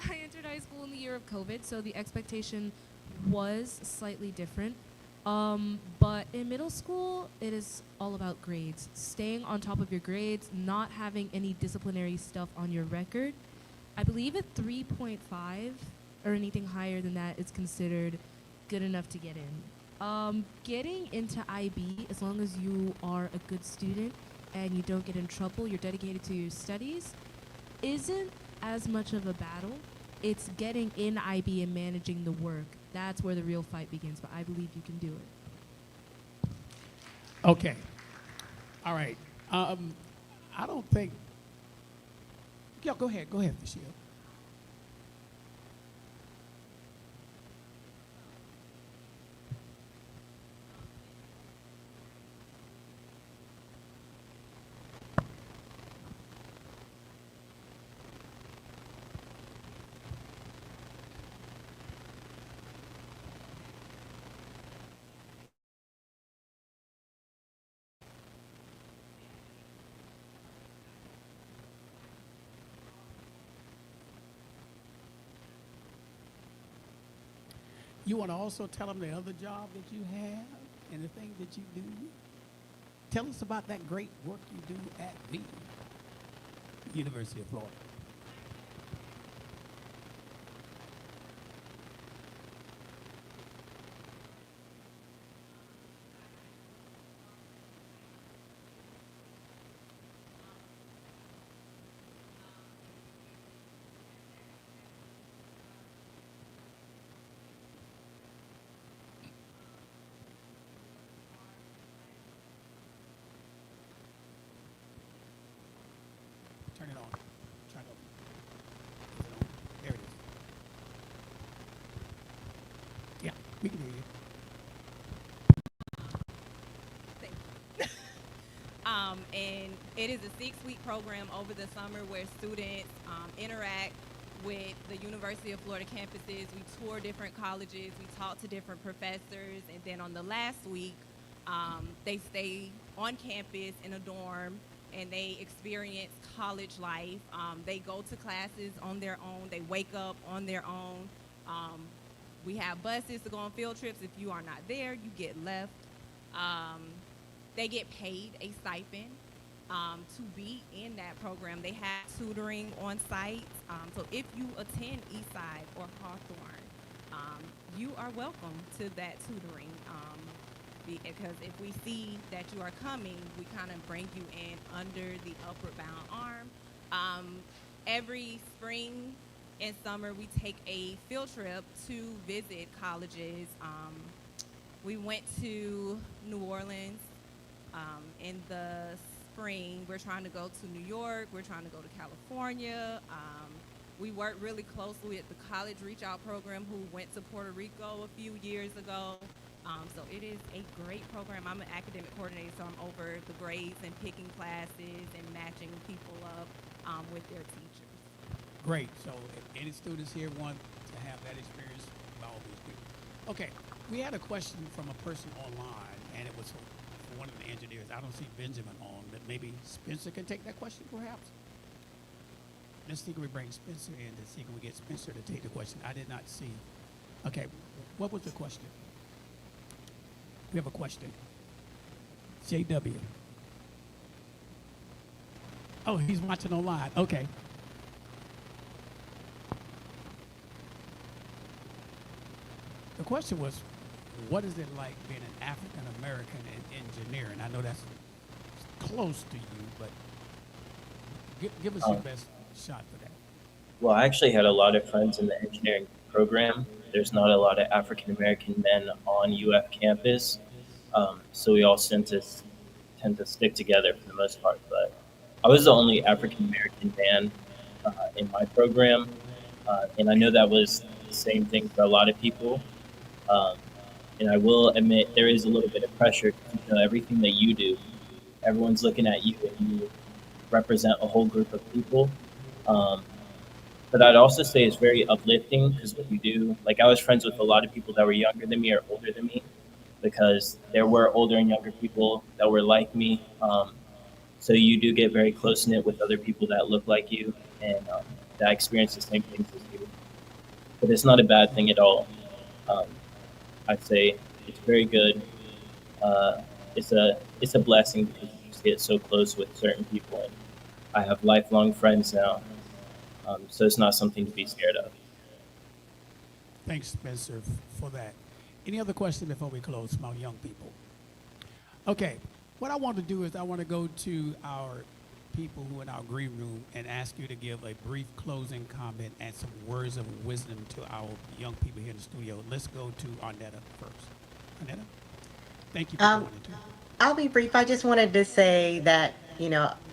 I entered high school in the year of COVID, so the expectation was slightly different. But in middle school, it is all about grades. Staying on top of your grades, not having any disciplinary stuff on your record. I believe a 3.5 or anything higher than that is considered good enough to get in. Getting into IB, as long as you are a good student and you don't get in trouble, you're dedicated to your studies, isn't as much of a battle. It's getting in IB and managing the work. That's where the real fight begins, but I believe you can do it. Okay. All right. I don't think. Yeah, go ahead, Michelle. You want to also tell them the other job that you have and the things that you do? Tell us about that great work you do at the University of Florida. We can hear you. And it is a 6-week program over the summer where students interact with the University of Florida campuses. We tour different colleges, we talk to different professors, and then on the last week, they stay on campus in a dorm and they experience college life. They go to classes on their own, they wake up on their own. We have buses to go on field trips. If you are not there, you get left. They get paid a stipend to be in that program. They have tutoring on site. So if you attend Eastside or Hawthorne, you are welcome to that tutoring. Because if we see that you are coming, we kind of bring you in under the upward bound arm. Every spring and summer, we take a field trip to visit colleges. We went to New Orleans in the spring. We're trying to go to New York. We're trying to go to California. We worked really closely with the College Reach Out program who went to Puerto Rico a few years ago. So it is a great program. I'm an academic coordinator, so I'm over the grades and picking classes and matching people up with their teachers. Great. So if any students here want to have that experience, by all means do. Okay, we had a question from a person online, and it was for one of the engineers. I don't see Benjamin on, but maybe Spencer can take that question, perhaps. Let's see if we bring Spencer in to see if we get Spencer to take the question. I did not see. Okay, what was the question? We have a question. JW. Oh, he's watching online. Okay. The question was, what is it like being an African American in engineering? I know that's close to you, but give us your best shot for that. Well, I actually had a lot of friends in the engineering program. There's not a lot of African American men on UF campus, so we all tend to stick together for the most part. But I was the only African American man in my program, and I know that was the same thing for a lot of people. And I will admit there is a little bit of pressure because you know everything that you do, everyone's looking at you, and you represent a whole group of people. But I'd also say it's very uplifting because what you do, like I was friends with a lot of people that were younger than me or older than me, because there were older and younger people that were like me. So you do get very close knit with other people that look like you and that experience the same things as you. But it's not a bad thing at all. I'd say it's very good. It's a blessing because you just get so close with certain people, and I have lifelong friends now. So it's not something to be scared of. Thanks, Spencer, for that. Any other questions before we close from our young people? Okay, what I want to do is I want to go to our people who are in our green room and ask you to give a brief closing comment and some words of wisdom to our young people here in the studio. Let's go to Arnetta first. Arnetta, thank you for joining too. I'll be brief. I just wanted to say that,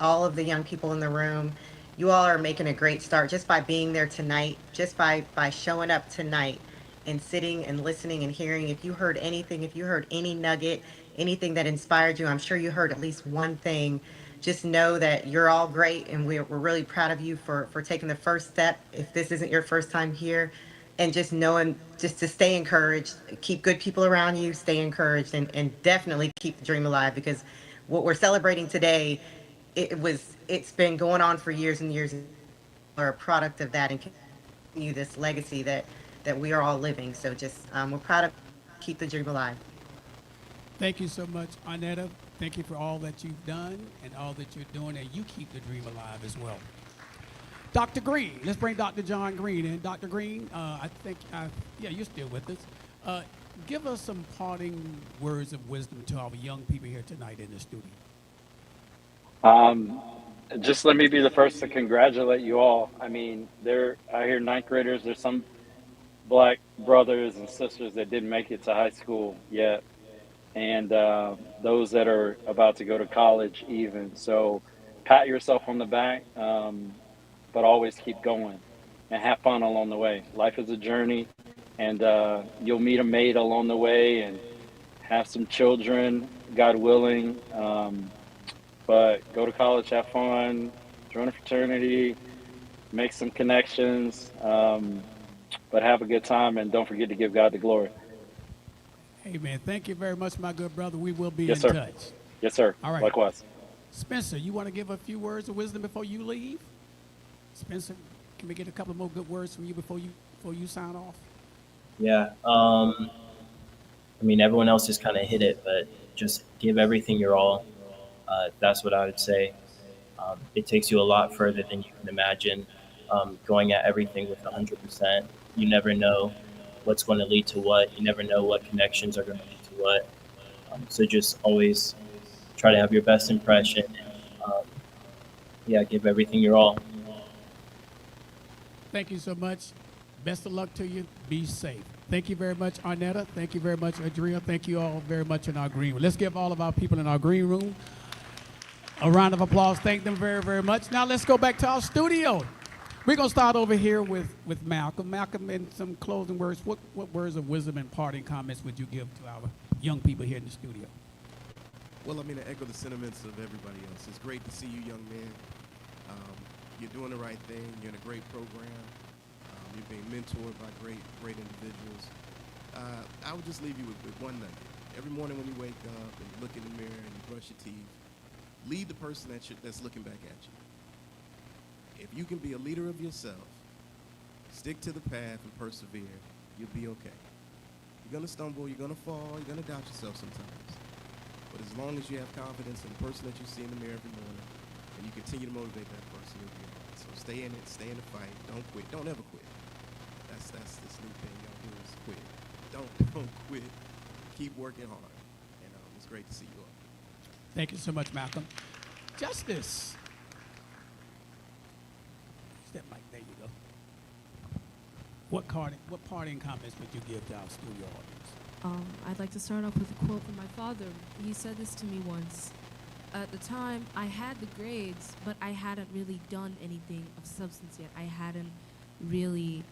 all of the young people in the room, you all are making a great start just by being there tonight, just by showing up tonight and sitting and listening and hearing. If you heard anything, if you heard any nugget, anything that inspired you, I'm sure you heard at least one thing. Just know that you're all great, and we're really proud of you for taking the first step. If this isn't your first time here, and just knowing just to stay encouraged, keep good people around you, stay encouraged, and definitely keep the dream alive, because what we're celebrating today, it's been going on for years and years. Are a product of that and continue this legacy that we are all living. So just we're proud of keep the dream alive. Thank you so much, Arnetta. Thank you for all that you've done and all that you're doing, and you keep the dream alive as well. Dr. Green, let's bring Dr. John Green in. Dr. Green, you're still with us. Give us some parting words of wisdom to our young people here tonight in the studio. Just let me be the first to congratulate you all. I mean, I hear ninth graders. There's some black brothers and sisters that didn't make it to high school yet, and those that are about to go to college even. So pat yourself on the back, but always keep going and have fun along the way. Life is a journey, and you'll meet a mate along the way and have some children, God willing. But go to college, have fun, join a fraternity, make some connections, but have a good time, and don't forget to give God the glory. Amen. Thank you very much, my good brother. We will be Yes, in sir. touch. Yes, sir. All right. Likewise. Spencer, you want to give a few words of wisdom before you leave? Spencer, can we get a couple more good words from you before you sign off? Yeah. I mean, everyone else just kind of hit it, but just give everything your all. That's what I would say. It takes you a lot further than you can imagine. Going at everything with 100%. You never know what's going to lead to what. You never know what connections are going to lead to what. So just always try to have your best impression. Yeah, give everything your all. Thank you so much. Best of luck to you. Be safe. Thank you very much, Arnetta. Thank you very much, Adria. Thank you all very much in our green room. Let's give all of our people in our green room a round of applause. Thank them very, very much. Now let's go back to our studio. We're going to start over here with Malcolm. Malcolm, in some closing words, what words of wisdom and parting comments would you give to our young people here in the studio? Well, I mean, to echo the sentiments of everybody else. It's great to see you young men. You're doing the right thing. You're in a great program. You're being mentored by great individuals. I would just leave you with one nugget. Every morning when you wake up and you look in the mirror and you brush your teeth, lead the person that's looking back at you. If you can be a leader of yourself, stick to the path and persevere, you'll be okay. You're going to stumble, you're going to fall, you're going to doubt yourself sometimes. But as long as you have confidence in the person that you see in the mirror every morning, and you continue to motivate that person, you'll be all right. So stay in it, stay in the fight, don't quit, don't ever quit. That's this new thing y'all do is quit. Don't quit. Keep working hard. And it's great to see you all. Thank you so much, Malcolm. Justice. Step mic, there you go. What parting comments would you give to our studio audience? I'd like to start off with a quote from my father. He said this to me once. At the time, I had the grades, but I hadn't really done anything of substance yet. I hadn't really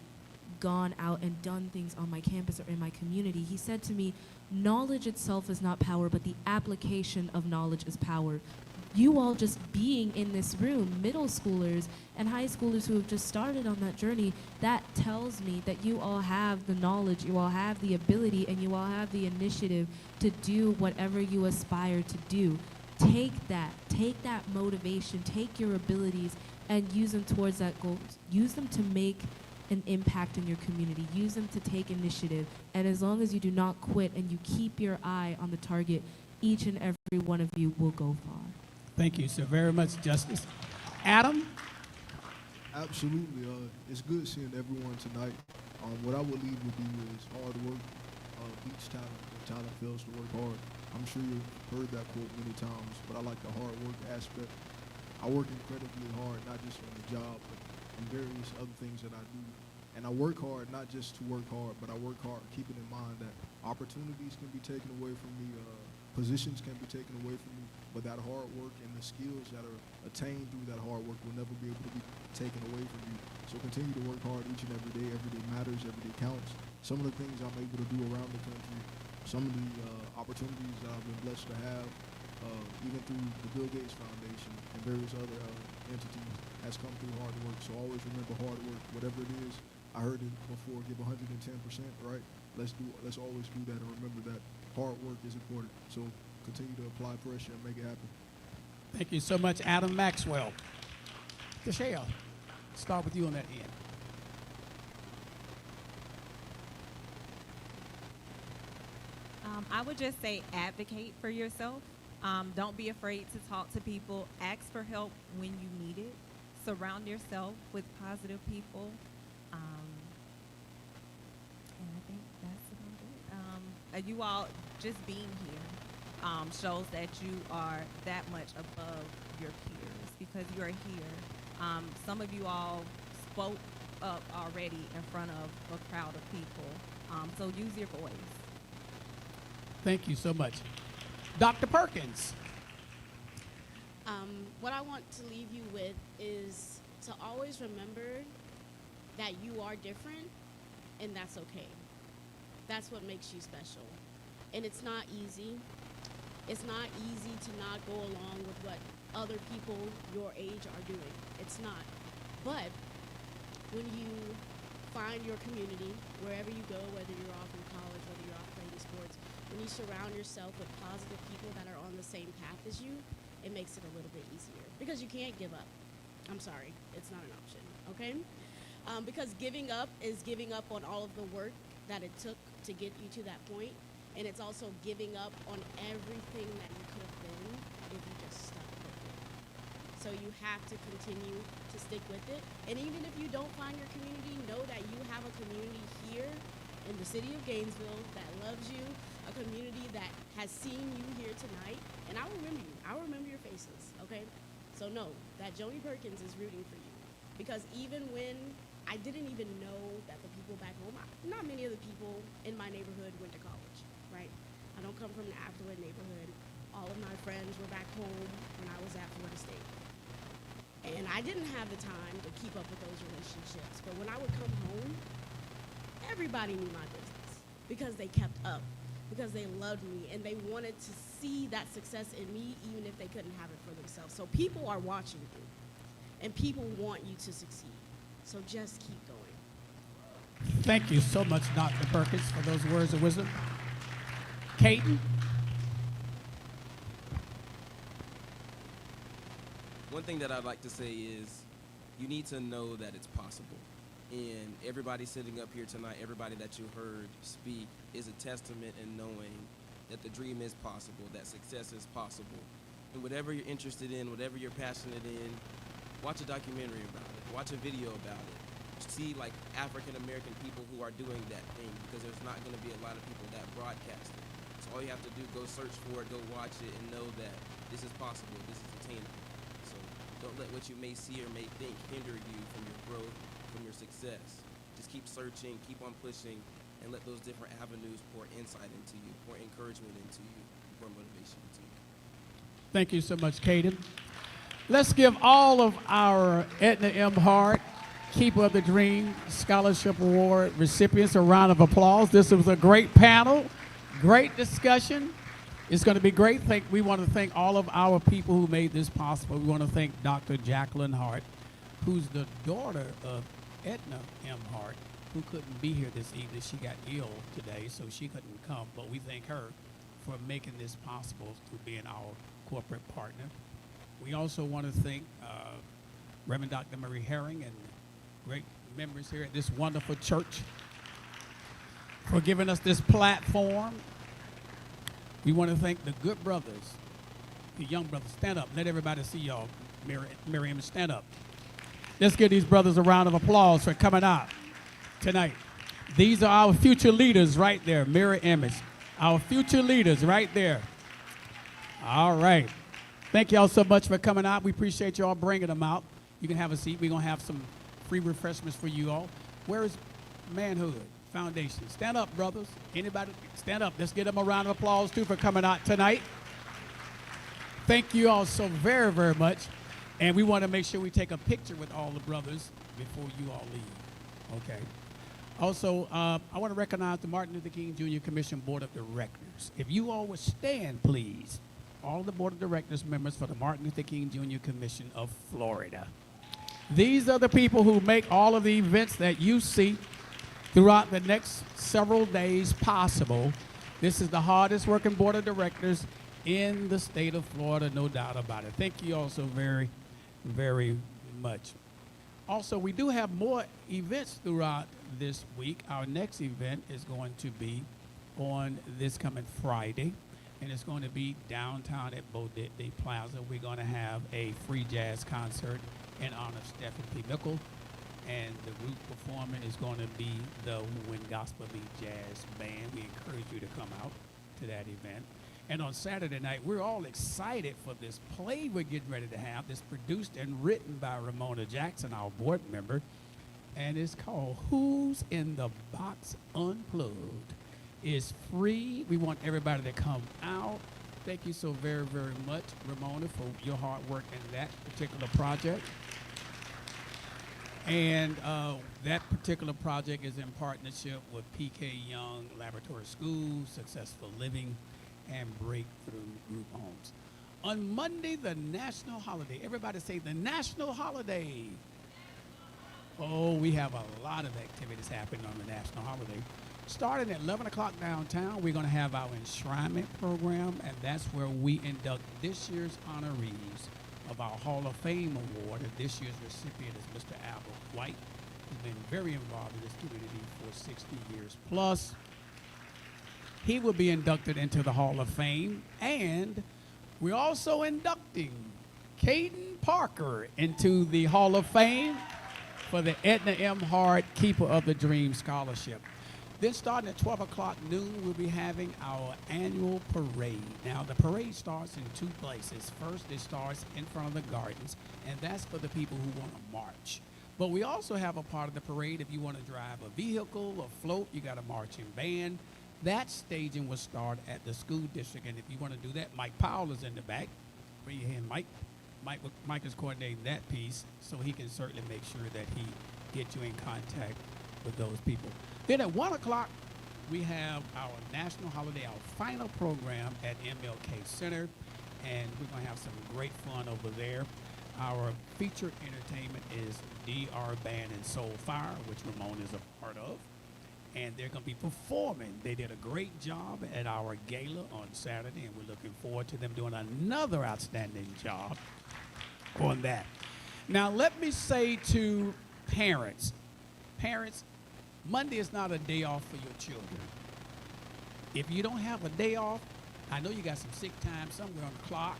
gone out and done things on my campus or in my community. He said to me, knowledge itself is not power, but the application of knowledge is power. You all just being in this room, middle schoolers and high schoolers who have just started on that journey, that tells me that you all have the knowledge, you all have the ability, and you all have the initiative to do whatever you aspire to do. Take that motivation, take your abilities, and use them towards that goal. Use them to make an impact in your community. Use them to take initiative. And as long as you do not quit and you keep your eye on the target, each and every one of you will go far. Thank you so very much, Justice. Adam? Absolutely. It's good seeing everyone tonight. What I would leave with you is hard work beats talent. When talent fails to work hard. I'm sure you've heard that quote many times, but I like the hard work aspect. I work incredibly hard, not just on the job, but in various other things that I do. And I work hard, not just to work hard, but I work hard keeping in mind that opportunities can be taken away from me, positions can be taken away from me, but that hard work and the skills that are attained through that hard work will never be able to be taken away from you. So continue to work hard each and every day. Every day matters, every day counts. Some of the things I'm able to do around the country, some of the opportunities that I've been blessed to have, even through the Bill Gates Foundation and various other entities, has come through hard work. So always remember hard work, whatever it is. I heard it before, give 110%, right? Let's always do that and remember that hard work is important. So continue to apply pressure and make it happen. Thank you so much, Adam Maxwell. Deshea, start with you on that end. I would just say advocate for yourself. Don't be afraid to talk to people. Ask for help when you need it. Surround yourself with positive people. And I think that's about it. You all just being here shows that you are that much above your peers because you are here. Some of you all spoke up already in front of a crowd of people. So use your voice. Thank you so much. Dr. Perkins. What I want to leave you with is to always remember that you are different, and that's okay. That's what makes you special. And it's not easy. It's not easy to not go along with what other people your age are doing. It's not. But when you find your community, wherever you go, whether you're off in college, whether you're off playing sports, when you surround yourself with positive people that are on the same path as you, it makes it a little bit easier. Because you can't give up. I'm sorry, it's not an option, okay? Because giving up is giving up on all of the work that it took to get you to that point, and it's also giving up on everything that you could have been if you just stuck with it. So you have to continue to stick with it, and even if you don't find your community, know that you have a community here in the city of Gainesville that loves you, a community that has seen you here tonight, and I remember you. I remember your faces, okay? So know that Joni Perkins is rooting for you, because even when I didn't even know that the people back home, not many of the people in my neighborhood went to college, right? I don't come from an affluent neighborhood. All of my friends were back home when I was at Florida State. And I didn't have the time to keep up with those relationships. But when I would come home, everybody knew my business because they kept up, because they loved me, and they wanted to see that success in me even if they couldn't have it for themselves. So people are watching you, and people want you to succeed. So just keep going. Thank you so much, Dr. Perkins, for those words of wisdom. Caden? One thing that I'd like to say is you need to know that it's possible. And everybody sitting up here tonight, everybody that you heard speak, is a testament in knowing that the dream is possible, that success is possible. And whatever you're interested in, whatever you're passionate in, watch a documentary about it, watch a video about it. See like African American people who are doing that thing, because there's not going to be a lot of people that broadcast it. So all you have to do, go search for it, go watch it, and know that this is possible, this is attainable. So don't let what you may see or may think hinder you from your growth, from your success. Just keep searching, keep on pushing, and let those different avenues pour insight into you, pour encouragement into you, pour motivation into you. Thank you so much, Caden. Let's give all of our Edna M. Hart Keeper of the Dream Scholarship Award recipients a round of applause. This was a great panel, great discussion. It's going to be great. We want to thank all of our people who made this possible. We want to thank Dr. Jacqueline Hart, who's the daughter of Edna M. Hart, who couldn't be here this evening. She got ill today, so she couldn't come. But we thank her for making this possible through being our corporate partner. We also want to thank Reverend Dr. Marie Herring and great members here at this wonderful church for giving us this platform. We want to thank the good brothers, the young brothers. Stand up. Let everybody see y'all. Miriam, stand up. Let's give these brothers a round of applause for coming out tonight. These are our future leaders right there. Mirror image. Our future leaders right there. All right. Thank y'all so much for coming out. We appreciate y'all bringing them out. You can have a seat. We're going to have some free refreshments for you all. Where is Manhood Foundation? Stand up, brothers. Anybody? Stand up. Let's give them a round of applause, too, for coming out tonight. Thank you all so very, very much. And we want to make sure we take a picture with all the brothers before you all leave. Okay. Also, I want to recognize the Martin Luther King Jr. Commission Board of Directors. If you all would stand, please. All the Board of Directors members for the Martin Luther King Jr. Commission of Florida. These are the people who make all of the events that you see throughout the next several days possible. This is the hardest working Board of Directors in the state of Florida, no doubt about it. Thank you all so very, very much. Also, we do have more events throughout this week. Our next event is going to be on this coming Friday, and it's going to be downtown at Bodette Plaza. We're going to have a free jazz concert in honor of Stephen P. Mickle, and the group performing is going to be the When Gospel Meet Jazz Band. We encourage you to come out to that event. And on Saturday night, we're all excited for this play we're getting ready to have. That's produced and written by Ramona Jackson, our board member, and it's called Who's in the Box Unplugged. It's free. We want everybody to come out. Thank you so very, very much, Ramona, for your hard work in that particular project. And that particular project is in partnership with PK Young Laboratory Schools, Successful Living, and Breakthrough Group Homes. On Monday, the national holiday. Everybody say the national holiday. Oh, we have a lot of activities happening on the national holiday. Starting at 11 o'clock downtown, we're going to have our enshrinement program, and that's where we induct this year's honorees of our Hall of Fame award. And this year's recipient is Mr. Albert White, who's been very involved in this community for 60 years plus. He will be inducted into the Hall of Fame, and we're also inducting Caden Parker into the Hall of Fame for the Edna M. Hart Keeper of the Dream Scholarship. Then starting at 12 o'clock noon, we'll be having our annual parade. Now, the parade starts in two places. First, it starts in front of the gardens, and that's for the people who want to march. But we also have a part of the parade if you want to drive a vehicle or float, you got a marching band. That staging will start at the school district, and if you want to do that, Mike Powell is in the back. Bring your hand, Mike. Mike is coordinating that piece, so he can certainly make sure that he gets you in contact with those people. Then at 1 o'clock, we have our national holiday, our final program at MLK Center, and we're going to have some great fun over there. Our featured entertainment is DR Band and Soul Fire, which Ramon is a part of, and they're going to be performing. They did a great job at our gala on Saturday, and we're looking forward to them doing another outstanding job on that. Now, let me say to parents, Monday is not a day off for your children. If you don't have a day off, I know you got some sick time somewhere on the clock.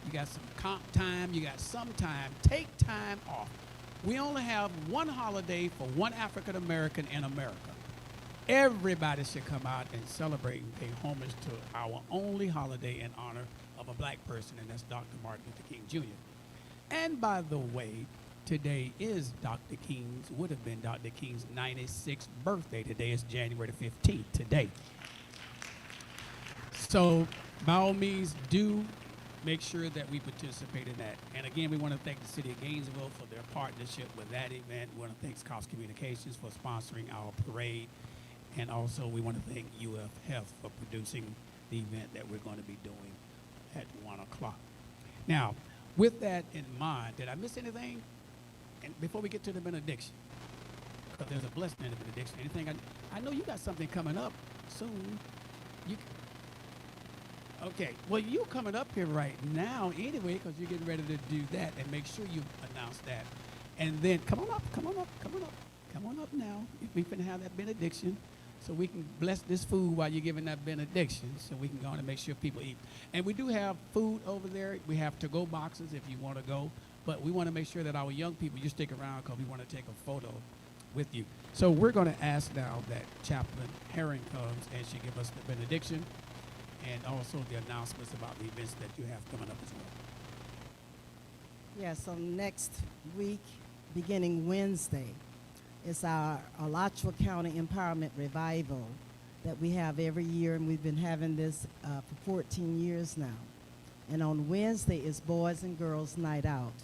You got some comp time. You got some time. Take time off. We only have one holiday for one African American in America. Everybody should come out and celebrate and pay homage to our only holiday in honor of a black person, and that's Dr. Martin Luther King Jr. And by the way, today is would have been Dr. King's 96th birthday. Today is January the 15th, today. So by all means, do make sure that we participate in that. And again, we want to thank the City of Gainesville for their partnership with that event. We want to thank Cox Communications for sponsoring our parade. And also we want to thank UFF for producing the event that we're going to be doing at 1 o'clock. Now, with that in mind, did I miss anything? And before we get to the benediction, because there's a blessing in the benediction. Anything? I know you got something coming up soon. Okay. Well, you're coming up here right now anyway, because you're getting ready to do that, and make sure you announce that. And then come on up now. We can have that benediction, so we can bless this food while you're giving that benediction, so we can go on and make sure people eat. And we do have food over there. We have to-go boxes if you want to go. But we want to make sure that our young people, you stick around because we want to take a photo with you. So we're going to ask now that Chaplain Herring comes and she give us the benediction and also the announcements about the events that you have coming up as well. Yeah, so next week, beginning Wednesday, it's our Alachua County Empowerment Revival that we have every year, and we've been having this for 14 years now. And on Wednesday is Boys and Girls Night Out.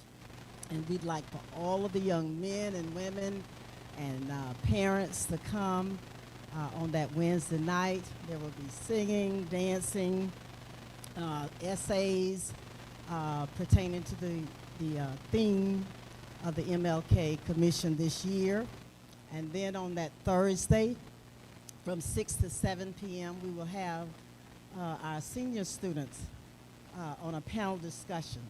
And we'd like for all of the young men and women and parents to come on that Wednesday night. There will be singing, dancing, essays pertaining to the theme of the MLK Commission this year. And then on that Thursday, from 6 to 7 p.m., we will have our senior students on a panel discussion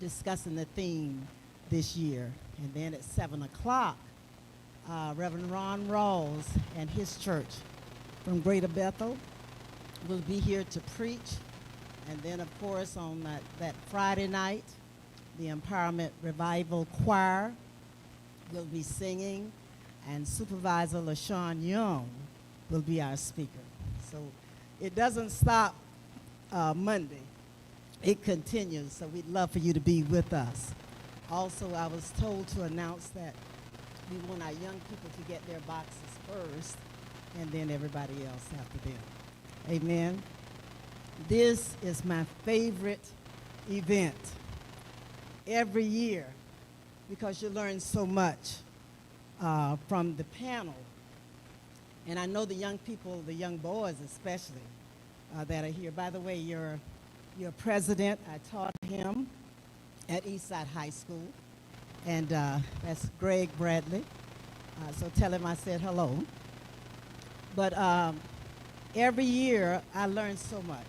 discussing the theme this year. And then at 7 o'clock, Reverend Ron Rawls and his church from Greater Bethel will be here to preach. And then, of course, on that Friday night, the Empowerment Revival Choir will be singing, and Supervisor LaShawn Young will be our speaker. So it doesn't stop Monday. It continues, so we'd love for you to be with us. Also, I was told to announce that we want our young people to get their boxes first, and then everybody else after them. Amen. This is my favorite event. Every year, because you learn so much from the panel. And I know the young people, the young boys especially, that are here. By the way, your president, I taught him at Eastside High School, and that's Greg Bradley. So tell him I said hello. But every year I learn so much,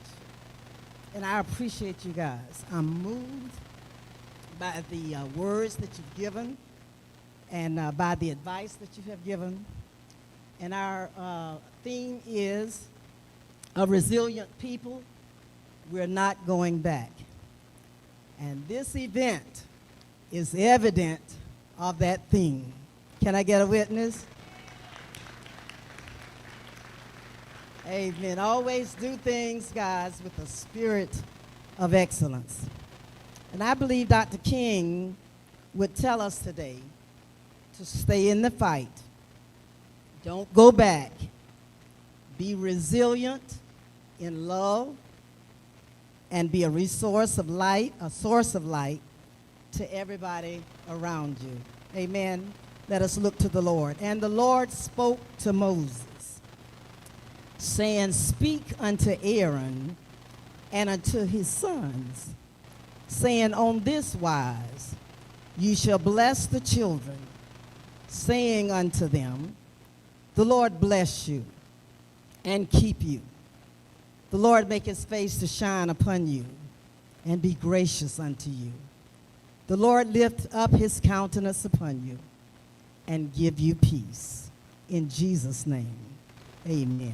and I appreciate you guys. I'm moved by the words that you've given, and by the advice that you have given. And our theme is a resilient people. We're not going back. And this event is evident of that theme. Can I get a witness? Amen. Always do things, guys, with a spirit of excellence. And I believe Dr. King would tell us today to stay in the fight. Don't go back. Be resilient in love and be a resource of light, a source of light to everybody around you. Amen. Let us look to the Lord. And the Lord spoke to Moses, saying, speak unto Aaron and unto his sons, saying, on this wise you shall bless the children, saying unto them, the Lord bless you and keep you. The Lord make his face to shine upon you and be gracious unto you. The Lord lift up his countenance upon you and give you peace. In Jesus' name, amen.